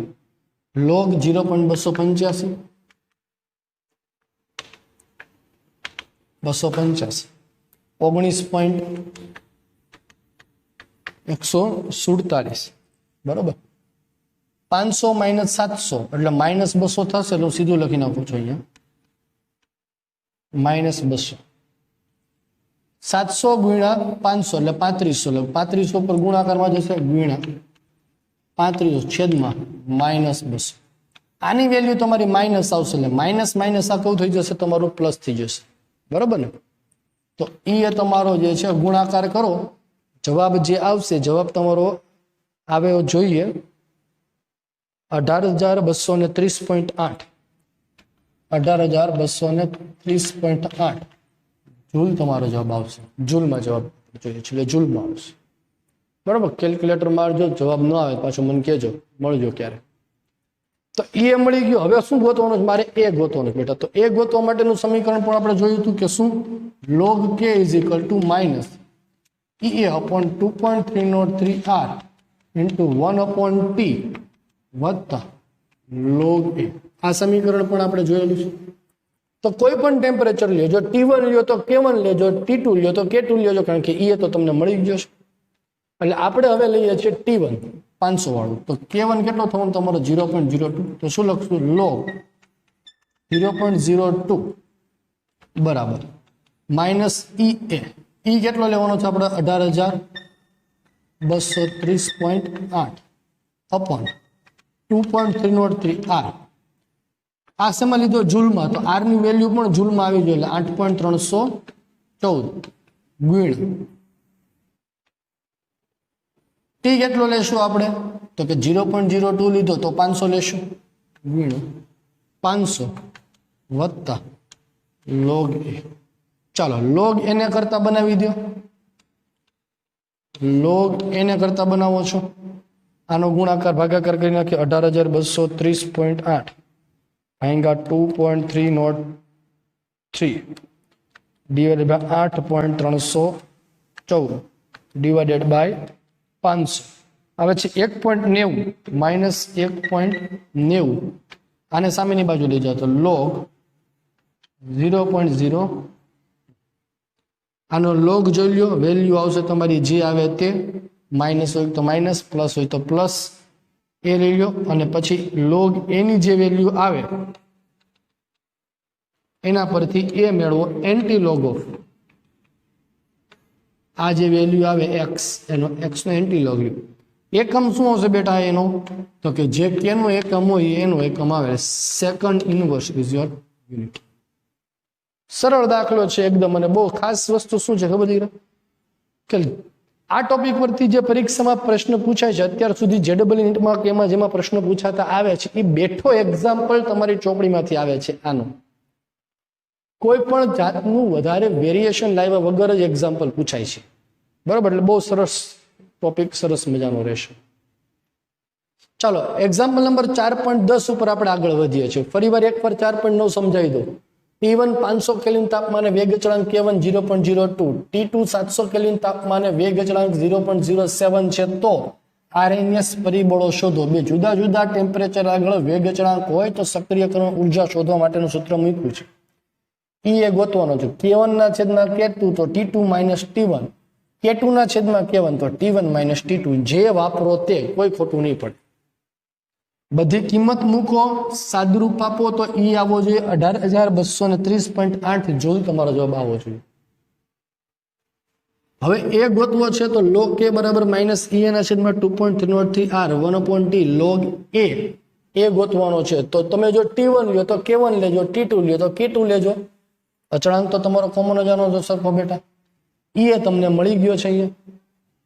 log 0.285 19.147 બરોબર 500 માઇનસ 700 એટલે માઇનસ 200 થશે એટલે સીધું લખી નાખું છું અહીંયા માઇનસ 200 700 ગુણ્યા 500 એટલે 3500 3500 પર ગુણાકારમાં જશે ગુણ્યા 35 છેદમાં માઇનસ 200 આની વેલ્યુ તમારી માઇનસ આવશે એટલે માઇનસ માઇનસ આ કેવું થઈ જશે તમારું પ્લસ થઈ જશે બરોબર ને તો એ તમારો જે છે ગુણાકાર કરો જવાબ જે આવશે જવાબ તમારો આવે જોઈએ 18,230.8 18,230.8 જૂલ તમારો જવાબ આવશે જૂલમાં જવાબ જોઈએ એટલે જૂલમાં આવશે બરાબર કેલ્ક્યુલેટર મારજો જવાબ ન આવે પાછો મને કહેજો મળજો ક્યારે તો એ મળી ગયો હવે શું ગોતવાનું છે મારે એ ગોતવાનું છે બેટા તો એ ગોતવા માટેનું સમીકરણ પણ આપણે જોયું હતું કે શું log k is equal to minus EA upon 2.303R into 1/T વત્તા log a આ સમીકરણ પણ આપણે જોયેલું છે તો કોઈ પણ ટેમ્પરેચર લેજો T1 લ્યો તો K1 લેજો T2 લ્યો તો K2 લેજો કારણ કે એ તો તમને મળી ગયો છે એટલે આપણે હવે લઈએ છીએ T1 500 વાળું તો K1 કેટલો થવાનો તમારો 0.02 તો શું લખશું log 0.02 બરાબર માઇનસ EA E કેટલો લેવાનો છે આપણે 18,230.8 અપોન 2.303R આ શેમાં લીધો જૂલમાં તો R ની વેલ્યુ પણ જૂલમાં આવી જોઈએ એટલે 8.314 ગુણ T કેટલો લેશું આપણે તો કે 0.02 લીધો તો 500 લેશું ગુણ 500 વત્તા log a ચાલો log એને કરતા બનાવી દો log એને કરતા બનાવો છો આનો ગુણાકાર ભાગાકાર કરી નાખીએ 18,230.8 ભાગ્યા 2.303 ડિવાઇડેડ બાય 8.314 ડિવાઇડેડ બાય 500 આવે છે 1.90 માઇનસ 1.90 આને સામેની બાજુ લઈ જાઓ તો log 0.0 આનો log જોઈ લો વેલ્યુ આવશે તમારી જે આવે તે માઇનસ હોય તો માઇનસ પ્લસ હોય તો પ્લસ એ લઈ લો અને પછી log એની જે વેલ્યુ આવે એના પરથી એ મેળવો એન્ટી log ઓફ આ જે વેલ્યુ આવે x એનો x નો એન્ટી log એકમ શું હશે બેટા એનો તો કે જે k નો એકમ હોય એનો એકમ આવે second inverse is your unit સરળ દાખલો છે એકદમ અને બહુ ખાસ વસ્તુ શું છે ખબર કે આ ટોપિક પરથી જે પરીક્ષામાં પ્રશ્ન પૂછાય છે અત્યાર સુધી JEE નીટમાં કે એમાં જેમાં પ્રશ્ન પૂછાતા આવે છે એ બેઠો એક્ઝામ્પલ તમારી ચોપડીમાંથી આવે છે આનો કોઈ પણ જાતનું વધારે વેરિએશન લાવ્યા વગર જ એક્ઝામ્પલ પૂછાય છે બરાબર એટલે બહુ સરસ ટોપિક સરસ મજાનો રહેશે ચાલો એક્ઝામ્પલ નંબર 4.10 ઉપર આપણે આગળ વધીએ છીએ ફરીવાર એકવાર 4.9 સમજાવી દો T1 500 કેલ્વિન તાપમાને વેગ અચળાંક K1 0.02, T2 700 કેલ્વિન તાપમાને વેગ અચળાંક 0.07 છે. તો RNS પરિબળો શોધો. બે જુદા જુદા ટેમ્પરેચર આગળ વેગ અચળાંક હોય તો સક્રિયકરણ ઉર્જા શોધવા માટેનું સૂત્ર મૂક્યું છે. એ ગોતવાનો છે. K1 ના છેદમાં K2 તો T2 માઇનસ T1, K2 ના છેદમાં K1 તો T1 માઇનસ T2. જે વાપરો તે, કોઈ ખોટું નહીં પડે. બધી કિંમત મૂકો, સાદુરૂપ આપો તો ઈ આવવો જોઈએ 18,230.8 જૂલ તમારો જવાબ આવવો જોઈએ. હવે એ ગોતવો છે તો log K બરાબર માઇનસ E ના છેદમાં 2.303 R 1/T log A એ ગોતવાનો છે. તો તમે જો T1 લ્યો તો K1 લેજો, T2 લ્યો તો K2 લેજો. અચળાંક તો તમારો કોમન જ આનો સરખો બેટા. એ તમને મળી ગયો છે. અહીંયા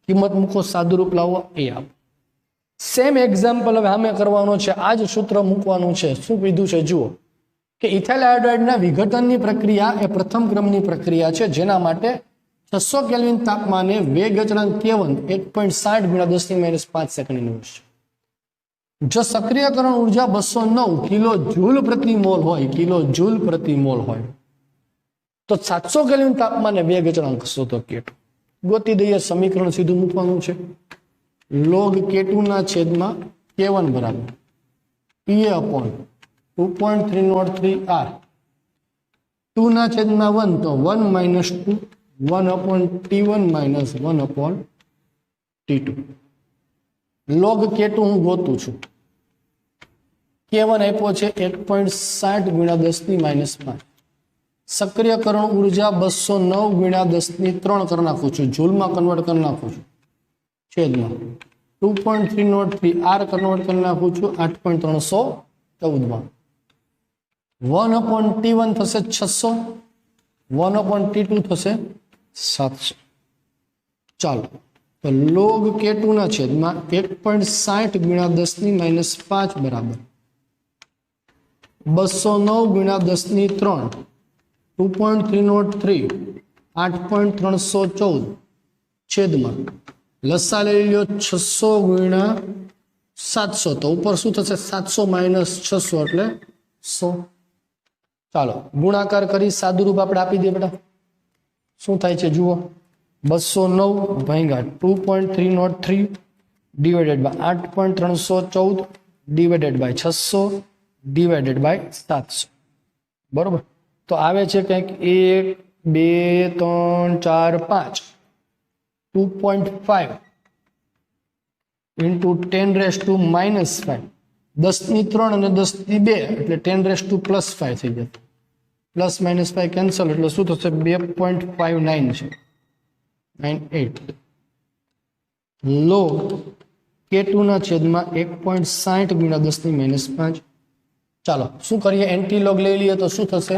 કિંમત મૂકો, સાદુરૂપ લાવો, એ આપો. સેમ એક્ઝામ્પલ હવે આમે કરવાનો છે. આ જ સૂત્ર મૂકવાનું છે. શું કીધું છે જુઓ કે ઇથાઇલ આયોડાઇડના વિઘટનની પ્રક્રિયા એ પ્રથમ ક્રમની પ્રક્રિયા છે, જેના માટે 600 કેલ્વિન તાપમાને વેગ અચળાંક K1 1.60 ગુણ્યા 10⁻5 સેકન્ડની હોય છે. જો સક્રિયકરણ ઉર્જા 209 કિલો જૂલ પ્રતિ મોલ હોય, કિલો જૂલ પ્રતિ મોલ હોય તો 700 કેલ્વિન તાપમાને વેગ અચળાંક શોધો K2. ગોતી દઈએ. સમીકરણ સીધું મૂકવાનું છે. log K2 ના છેદમાં K1 બરાબર PA upon 2.303 R 2 ના છેદમાં 1 તો 1 minus 2 1/T1 minus 1/T2. log K2 હું ગોતું છું. K1 આપ્યો છે 1.60 ગુણ્યા 10⁻5. સક્રિયકરણ ઉર્જા 209 ગુણ્યા 10⁻3 કરી નાખું છું, જૂલમાં કન્વર્ટ કરી નાખું છું, છેદમાં 2.303 R કન્વર્ટ કરી નાખું છું 8.314 માં 1/T1 થશે 600, 1/T2 થશે 700. ચાલો તો log K2 ના છેદમાં 1.60 ગુણ્યા 10⁻5 બરાબર 209 ગુણ્યા 10⁻3 2.303 8.314 છેદમાં લસા લઈ લ્યો 600 ગુણ્યા 700 તો ઉપર શું થશે 700 માઇનસ 600 એટલે 100. ચાલો ગુણાકાર કરી સાદુરૂપ આપણે આપી દઈએ બેટા. શું થાય છે જુઓ, 209 ભાગ્યા 2.303 divided by 8.314 divided by 600 divided by 700. બરોબર. તો આવે છે કંઈક 1 2 3 4 5 2.5 into 10⁻⁻5 10⁻3 અને 10⁻2 એટલે 10⁻+5 થઈ જશે. પ્લસ માઇનસ 5 કેન્સલ એટલે શું થશે 2.59 છે 98. log K2 ના છેદમાં 1.60 ગુણ્યા 10⁻5. ચાલો શું કરીએ, એન્ટી લોગ લઈ લઈએ તો શું થશે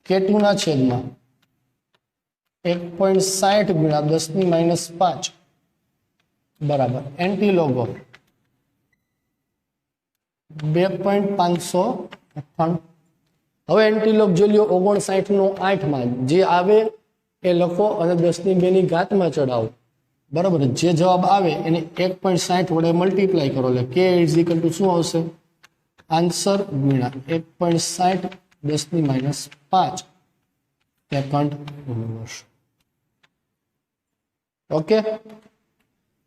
K2 ના છેદમાં 1.60 ગુણ્યા 10⁻5 બરાબર એન્ટી લોગ ઓફ 2.598. હવે એન્ટી લોગ જો લ્યો 59 નો 8 માં જે આવે એ લખો અને 10⁻2 ની ઘાતમાં ચડાવો. બરાબર. જે જવાબ આવે એને 1.60 વડે મલ્ટીપ્લાય કરો એટલે K ઇઝ ઇક્વલ ટુ શું આવશે, આન્સર ગુણ્યા 1.60 10⁻5 સેકન્ડ વર્ષ. ઓકે.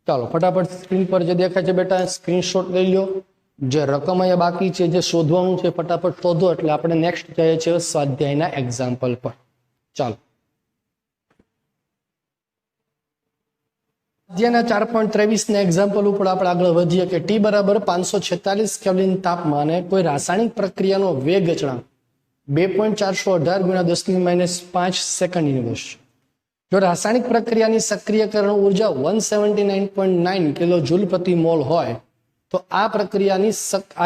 ચાલો ફટાફટ સ્ક્રીન પર જે દેખાય છે બેટા સ્ક્રીનશોટ લઈ લો. જે રકમ અહીંયા બાકી છે જે શોધવાનું છે ફટાફટ શોધો એટલે આપણે નેક્સ્ટ જઈએ છીએ સ્વાધ્યાયના એક્ઝામ્પલ પર. ચાલો સ્વાધ્યાયના 4.23 ના એક્ઝામ્પલ ઉપર આપણે આગળ વધીએ કે T બરાબર 546 કેલ્વિન તાપમાને કોઈ રાસાયણિક પ્રક્રિયાનો વેગ અચળાંક 2.418 ગુણ્યા 10⁻5 સેકન્ડ ઇન્વર્સ. જો રાસાયણિક પ્રક્રિયાની સક્રિયકરણ ઉર્જા 179.9 કિલો જૂલ પ્રતિ મોલ હોય તો આ પ્રક્રિયાની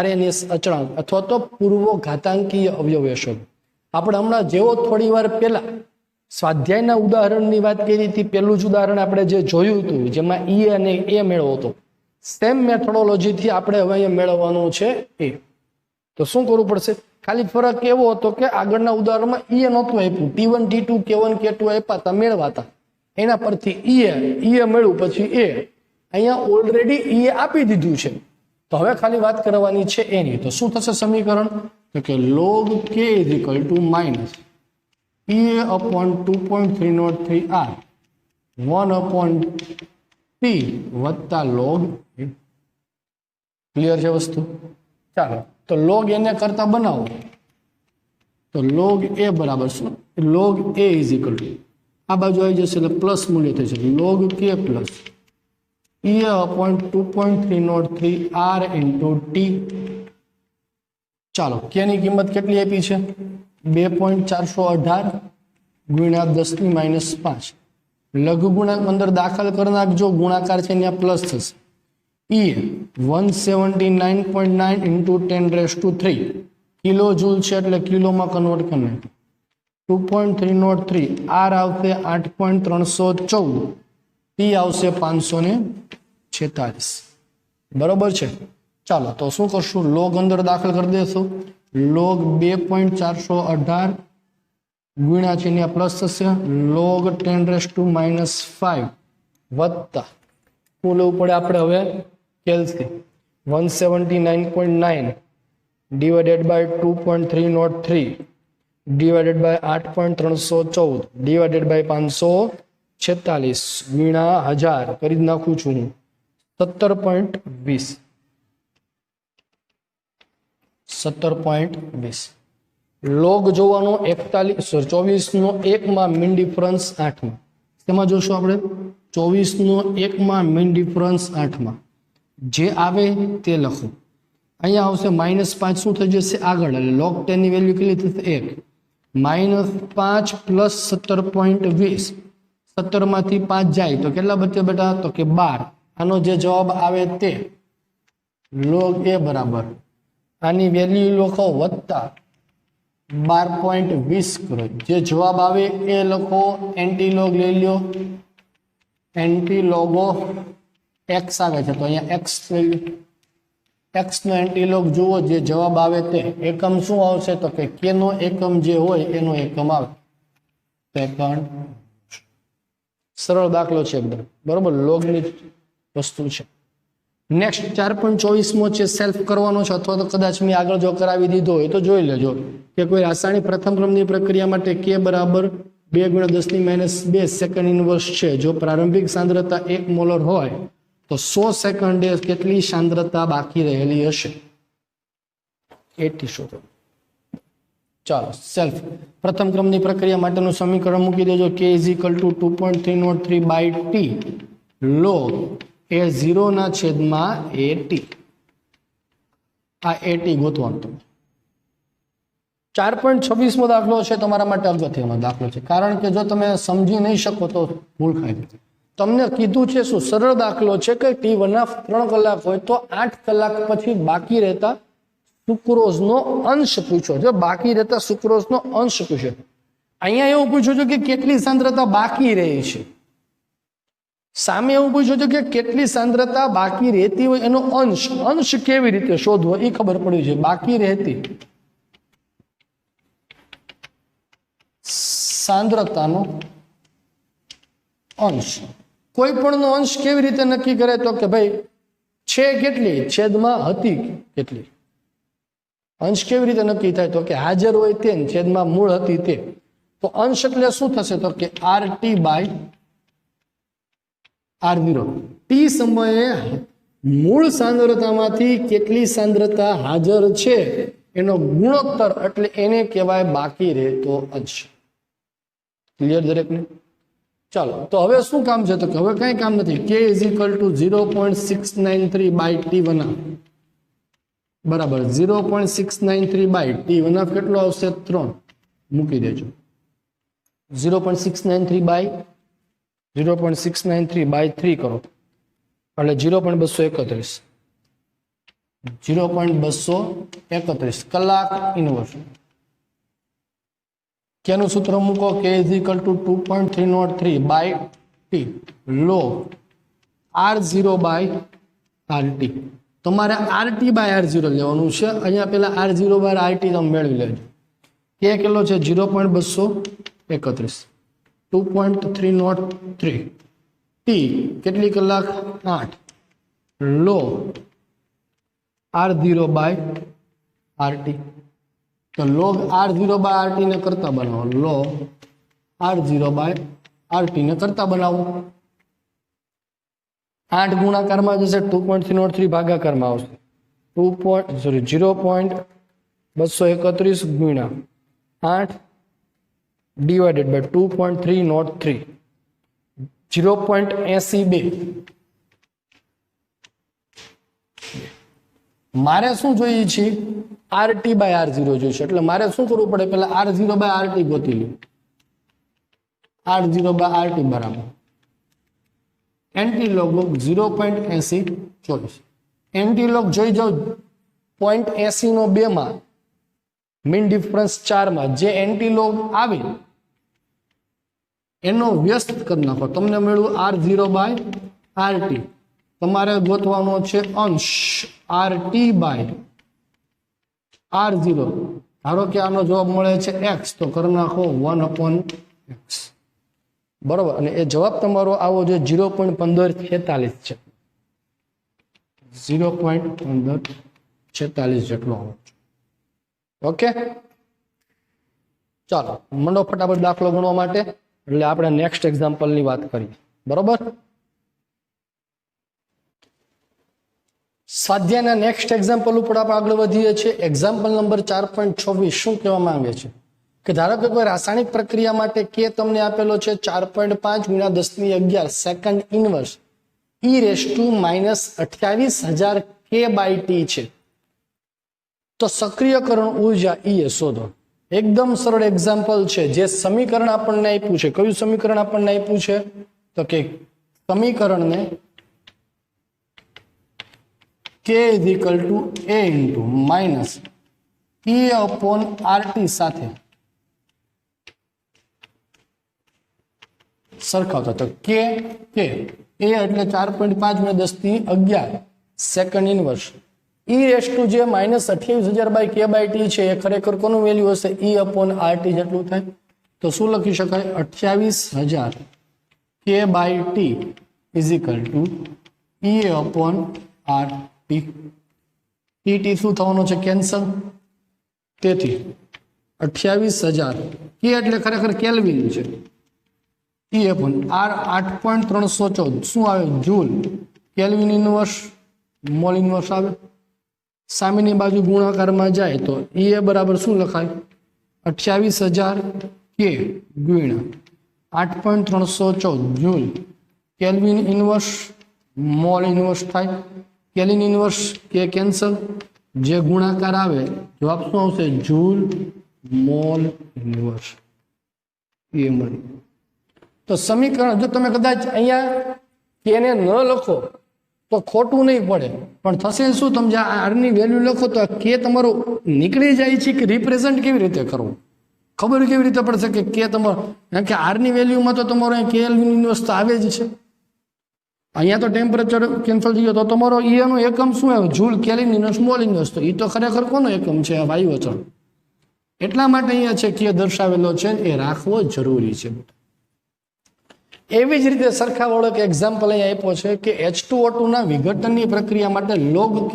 RNS અચળાંક અથવા તો પૂર્વ ઘાતાંકીય અવયવ શોધો. આપણે હમણાં જેવો થોડી વાર પહેલા સ્વાધ્યાયના ઉદાહરણની વાત કરી હતી, પહેલું જ ઉદાહરણ આપણે જે જોયું હતું જેમાં E અને A મેળવો હતો, સેમ મેથોડોલોજીથી આપણે હવે અહીંયા મેળવવાનું છે એ. તો શું કરવું પડશે, ખાલી ફરક એવો હતો કે આગળના ઉદાહરણમાં E નહોતું આપ્યું, T1 T2 K1 K2 આપ્યા હતા મેળવાતા, એના પરથી E મેળવું પછી A. અહીંયા ઓલરેડી E આપી દીધું છે તો હવે ખાલી વાત કરવાની છે એની. તો શું થશે સમીકરણ, तो कि log k is equal to minus E upon 2.303R 1 upon T वत्ता log A। क्लियर है वस्तु? चलो तो log A ने करता बनाओ तो log A बराबर शू log A is equal to आ बाजू आई जैसे प्लस मूल्य थे log k plus E upon 2.303R into T। चलो k ની કિંમત કેટલી આપી છે 2.418 ગુણ્યા 10⁻5 લઘુગુણક અંદર દાખલ કરી નાખજો ગુણાકાર છે ત્યાં પ્લસ થશે E 179.9 ઇન્ટુ 10⁻³ કિલો જૂલ છે એટલે કિલોમાં કન્વર્ટ કરી નાખો 2.303 R આવશે 8.314 T આવશે 546 બરોબર છે। ચાલો તો શું કરશું log અંદર દાખલ કરી દેશું log 2.418 ગુણ્યા છે ને પ્લસ થશે log 10⁻⁻5 વત્તા શું લેવું પડે આપણે હવે કેલ્સી 179.9 divided by 2.303 divided by 8.314 divided by 546 ગુણ્યા 1000 કરી નાખું છું હું 17.20 17.20 log જોવાનો 24 નો 1 માં મીન ડિફરન્સ 8 માં તેમાં જોશું આપણે 24 નો 1 માં મીન ડિફરન્સ 8 માં જે આવે તે લખો અહીંયા આવશે -5 શું થઈ જશે આગળ એટલે log 10 ની વેલ્યુ કેટલી થશે 1 -5 પ્લસ 17.20 17 માંથી 5 જાય તો કેટલા બચે બેટા તો કે 12 આનો જે જવાબ આવે તે log A બરાબર આની વેલ્યુ લખો વત્તા 12.20 કરો જે જવાબ આવે એ લખો એન્ટી લોગ લઈ લ્યો એન્ટી લોગો x આવે છે તો અહીંયા x લઈ લો x નો એન્ટી લોગ જુઓ જે જવાબ આવે તે એકમ શું આવશે તો કે k નો એકમ જે હોય એનો એકમ આવે સેકન્ડ સરળ દાખલો છે એકદમ બરોબર log ની વસ્તુ છે। નેક્સ્ટ 4.24 મો છે સેલ્ફ કરવાનો છે અથવા તો કદાચ મેં આગળ જો કરાવી દીધો હોય તો જોઈ લેજો કે કોઈ રાસાયણિક પ્રથમ ક્રમની પ્રક્રિયા માટે k બરાબર 2 × 10⁻2 સેકન્ડ ઇનવર્સ છે જો પ્રારંભિક સાંદ્રતા 1 મોલર હોય તો 100 સેકન્ડે કેટલી સાંદ્રતા બાકી રહેલી હશે 80 શોધો। ચાલો સેલ્ફ પ્રથમ ક્રમની પ્રક્રિયા માટેનું સમીકરણ મૂકી દેજો k = 2.303/t log એ 0 ના છેદમાં at આ at ગોતવાનું તમે 4.26 મો દાખલો છે તમારા માટે અગત્યનો દાખલો છે કારણ કે જો તમે સમજી નહીં શકો તો ભૂલ ખાઈ જશે તમને કીધું છે શું સરળ દાખલો છે કે t1 3 કલાક હોય તો 8 કલાક પછી બાકી રહેતા સુક્રોઝનો અંશ પૂછ્યો છે બાકી રહેતા સુક્રોઝનો અંશ પૂછ્યો અહીંયા એવું પૂછ્યું છે કે કેટલી સાંદ્રતા બાકી રહી છે સામે એવું પૂછ્યું છે કે કેટલી સાંદ્રતા બાકી રહેતી હોય એનો અંશ કેવી રીતે શોધવો એ ખબર પડી છે બાકી રહેતી સાંદ્રતાનો અંશ કોઈ પણ નો અંશ કેવી રીતે નક્કી કરે તો કે ભાઈ છે કેટલી છેદમાં હતી કેટલી અંશ કેવી રીતે નક્કી થાય તો કે હાજર હોય તે છેદમાં મૂળ હતી તે તો અંશ એટલે શું થશે તો કે RT/R0 ટી સમયે મૂળ સાંદ્રતામાંથી કેટલી સાંદ્રતા હાજર છે એનો ગુણોત્તર એટલે એને કહેવાય બાકી રહેતો અંશ ક્લિયર દરેકને ચાલો તો હવે શું કામ છે તો કે હવે કઈ કામ નથી k = 0.693/t1 બરાબર 0.693/t1 કેટલો આવશે 3 મૂકી દેજો 0.693/3 કરો એટલે 0.231 0.231 કલાક ઇનવર્સ કેનું સૂત્ર મૂકો k = 2.303/t log R0/RT તમારે RT/R0 લેવાનું છે અહીંયા પેલા R0/RT તમે મેળવી લેજો k કેટલો છે 0.231 2.303 t કેટલી કલાક 8 log R0/RT तो log r0 by rt ने करता बनाओ, log r0 by rt ने करता बनाओ। 8 गुणाकार में जैसे 2.303 भागाकार में आवशे 0.231 गुणा 8 डिवाइडेड बाय 2.303 0.82 मारे शू જોઈએ છે RT by R0 જોઈએ છે એટલે મારે શું કરવું પડે પહેલા R0 by RT ગોતી લ્યો R0 by RT બરાબર એન્ટીલોગ 0.80 એન્ટીલોગ જોઈ જાઓ 0.80 નો 2 માં મીન ડિફરન્સ 4 માં જે એન્ટીલોગ આવે એનો વ્યસ્ત કરી નાખો તમને મળ્યું R0 by RT તમારે ગોતવાનો છે અંશ RT by R0 ધારો કે આનો જવાબ મળે છે x તો કરી નાખો 1/x બરોબર અને એ જવાબ તમારો આવો જે 0.1546 છે 0.1546 જેટલો આવે છે ઓકે ચાલો મંડો ફટાફટ દાખલો ગણવા માટે એટલે આપણે નેક્સ્ટ એક્ઝામ્પલ ની વાત કરીએ બરોબર સ્વાધ્યાયના નેક્સ્ટ એક્ઝામ્પલ ઉપર આપણે આગળ વધીએ છીએ એક્ઝામ્પલ નંબર 4.26 શું કહેવા માંગે છે કે ધારો કે કોઈ રાસાયણિક પ્રક્રિયા માટે કે તમને આપેલો છે 4.5 × 10⁻11 સેકન્ડ ઇનવર્સ e−28000 k/t છે તો સક્રિયકરણ ઉર્જા E એ શોધો એકદમ સરળ એક્ઝામ્પલ છે જે સમીકરણ આપણને આપ્યું છે કયું સમીકરણ આપણને આપ્યું છે તો કે સમીકરણને k = a - E/RT સાથે સરખાવતા તો k a એટલે 4.5 × 10⁻11 સેકન્ડ ઇનવર્સ e⁻ જે -28000 k/t છે એ ખરેખર કોનું વેલ્યુ હશે E/RT જેટલું થાય તો શું લખી શકાય 28000 k/t = E/RT tt શું થવાનું છે કેન્સલ તેથી 28000 k એટલે ખરેખર કેલ્વિન છે E r 8.314 શું આવે joule kelvin inverse mole inverse આવે સામેની બાજુ ગુણાકારમાં જાય તો E એ બરાબર શું લખાય 28000 k ગુણ્યા 8.314 joule kelvin inverse mole inverse થાય કેલ્વિન ઇનવર્સ કે કેન્સલ જે ગુણાકાર આવે જવાબ શું આવશે જૂલ મોલ ઇનવર્સ એ મળી તો સમીકરણ જો તમે કદાચ અહીંયા કેને ન લખો તો ખોટું નહીં પડે પણ થશે શું તમે જે r ની વેલ્યુ લખો તો કે તમારો નીકળી જાય છે કે રિપ્રેઝન્ટ કેવી રીતે કરવું ખબર કેવી રીતે પડશે કે તમારો કારણ કે r ની વેલ્યુમાં તો તમારો કેલ્વિન ઇનવર્સ તો આવે જ છે અહીંયા તો ટેમ્પરેચર કેન્સલ થઈ ગયો તો તમારો E નો એકમ શું આવે joule kelvin inverse mole inverse તો એ તો ખરેખર કોનો એકમ છે વાયુ અચળ એટલા માટે અહીંયા છે કે દર્શાવેલો છે એ રાખવો જરૂરી છે એવી જ રીતે સરખાવાળો એક એક્ઝામ્પલ અહીંયા આપ્યો છે કે H2O2 ના વિઘટનની પ્રક્રિયા માટે log k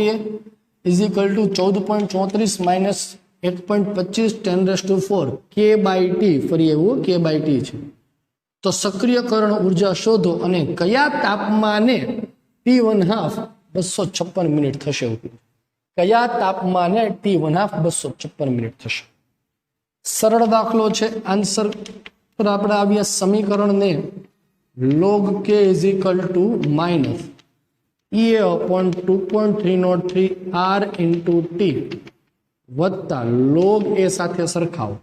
= 14.34 - 1.25 10⁴ k/t ફરી એવું k/t છે તો સક્રિયકરણ ઉર્જા શોધો અને કયા તાપમાને T1/2 256 મિનિટ થશે કયા તાપમાને T1/2 256 મિનિટ થશે સરળ દાખલો છે આન્સર પર આપણે આવ્યા સમીકરણને log k = -E/2.303 r × t વત્તા log a સાથે સરખાવો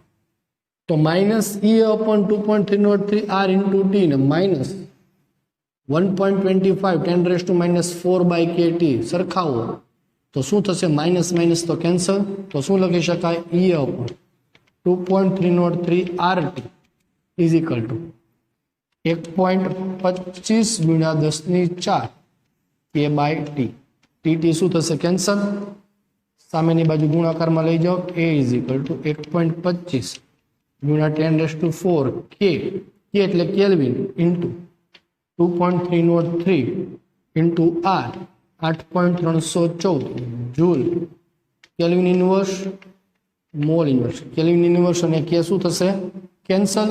તો -E/2.303 r × t ને -1.25 10⁻⁴ kT સરખાવો તો શું થશે માઇનસ માઇનસ તો કેન્સલ તો શું લખી શકાય E/2.303 RT = 1.25 × 10⁴ k/t tt શું થશે કેન્સલ સામેની બાજુ ગુણાકારમાં લઈ જાઓ a = 1.25 × 10⁴ k એટલે kelvin into 2.303 into r 8.314 joule kelvin inverse mall inverse, kelvin inverse અને કે શું થશે? કેન્સલ.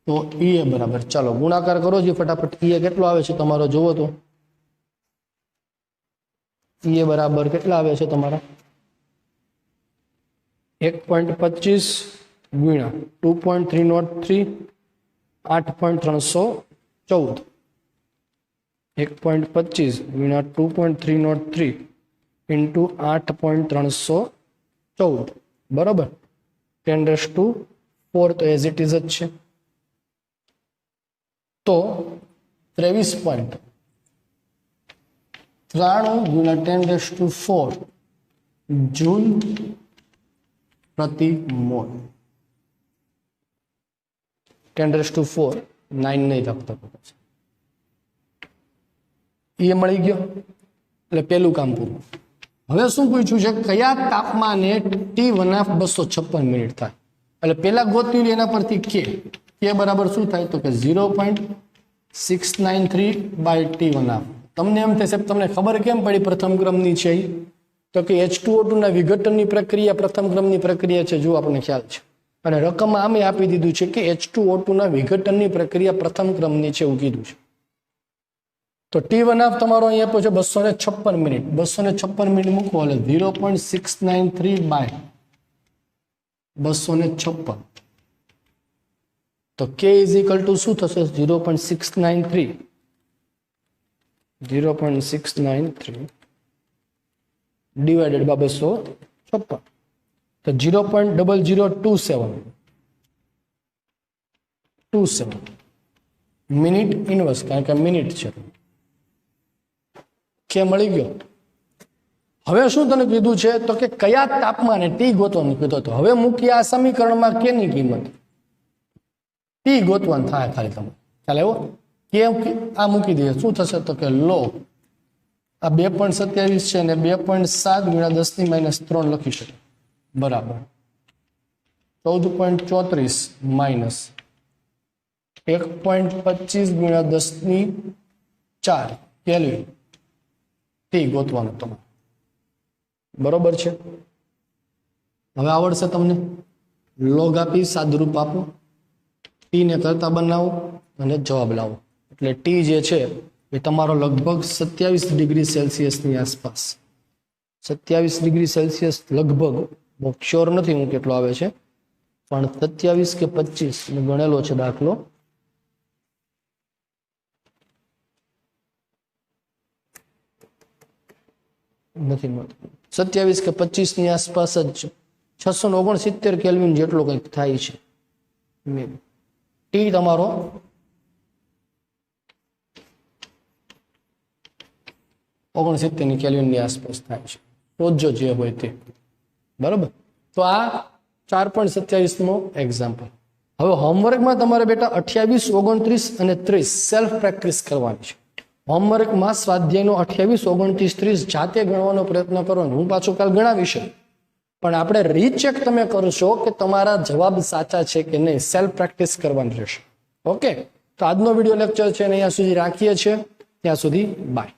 તો એ બરાબર, ચાલો ગુણાકાર કરો જે ફટાફટ. એ કેટલો આવે છે તમારો જોવો તો. એ બરાબર કેટલા આવે છે તમારા? 1.25 ગુણ્યા 2.303 8.314. 1.25 ગુણ્યા 2.303 ઇન્ટુ 8.314 બરાબર. 10⁴ તો એઝ ઇટ ઇઝ જ છે. તો 23.93 ગુણ્યા 10⁴ જૂલ પ્રતિ મોલ. 10⁴ 9 નહીં લખતા. એ મળી ગયો એટલે પેલું કામ પૂરું. હવે શું પૂછ્યું છે? કયા તાપમાને T1 256 મિનિટ થાય? એટલે પેલા ગોત્યું એના પરથી કે બરાબર શું થાય? તો કે 0.693/T1. તમને એમ થશે તમને ખબર કેમ પડી પ્રથમ ક્રમની છે? તો કે H2O2 ના વિઘટનની પ્રક્રિયા પ્રથમ ક્રમની પ્રક્રિયા છે. જો આપણને ખ્યાલ છે. અને રકમ આમે આપી દીધું છે કે H2O2 ના વિઘટનની પ્રક્રિયા પ્રથમ ક્રમની છે એવું કીધું છે. તો T1 તમારો અહીંયા આપ્યો છે 256 મિનિટ. 256 મિનિટ મૂકો એટલે 0.693/256. તો K ઇઝ ઇક્વલ ટુ શું થશે? 0.693 ડિવાઇડેડ બાય 256. તો 0.0027 મિનિટ ઇનવર્સ, કારણ કે મિનિટ છે. કે મળી ગયો. હવે શું તને કીધું છે? તો કે કયા તાપમાને ટી ગોતવાનું કીધું હતું. હવે મૂકી આ સમીકરણમાં કે ની કિંમત ટી ગોતવાનું થાય ખાલી તમે ખ્યાલ આવ્યો. કે આ મૂકી દઈએ શું થશે? તો કે લો આ 2.27 છે અને 2.7 ગુણ્યા 10⁻³ લખી શકે બરાબર 14.34 માઇનસ 1.25 ગુણ્યા 10⁴ કેલ્વિન ટી ગોતવાનું તમારે બરોબર છે. હવે આવડશે તમને. લોગ આપી સાદુરૂપ આપો, ટી ને કરતા બનાવો અને જવાબ લાવો. એટલે ટી જે છે એ તમારો લગભગ 27 ડિગ્રી સેલ્સિયસની આસપાસ. 27 ડિગ્રી સેલ્સિયસ લગભગ, બહુ શ્યોર નથી હું કેટલો આવે છે, પણ 27 કે 25 મેં ગણેલો છે દાખલો. નથી મળતું. 27 કે 25 ની આસપાસ જ 669 કેલ્વિન જેટલો કંઈક થાય છે. ટી તમારો ની કેલ્વિનની આસપાસ થાય છે. શોધજો જે હોય તે બરાબર. તો આ 4.27 એક્ઝામ્પલ. હવે હોમવર્કમાં તમારે બેટા 28, 29 અને 30 સેલ્ફ પ્રેક્ટિસ કરવાની છે. હોમવર્કમાં સ્વાધ્યાયનો 28, 29, 30 જાતે ગણવાનો પ્રયત્ન કરવાનો. હું પાછું કાલ ગણાવીશ, પણ આપણે રીચેક તમે કરશો કે તમારા જવાબ સાચા છે કે નહીં. સેલ્ફ પ્રેક્ટિસ કરવાની રહેશે. ઓકે, તો આજનો વિડીયો લેક્ચર છે ને અહીંયા સુધી રાખીએ છીએ. ત્યાં સુધી બાય.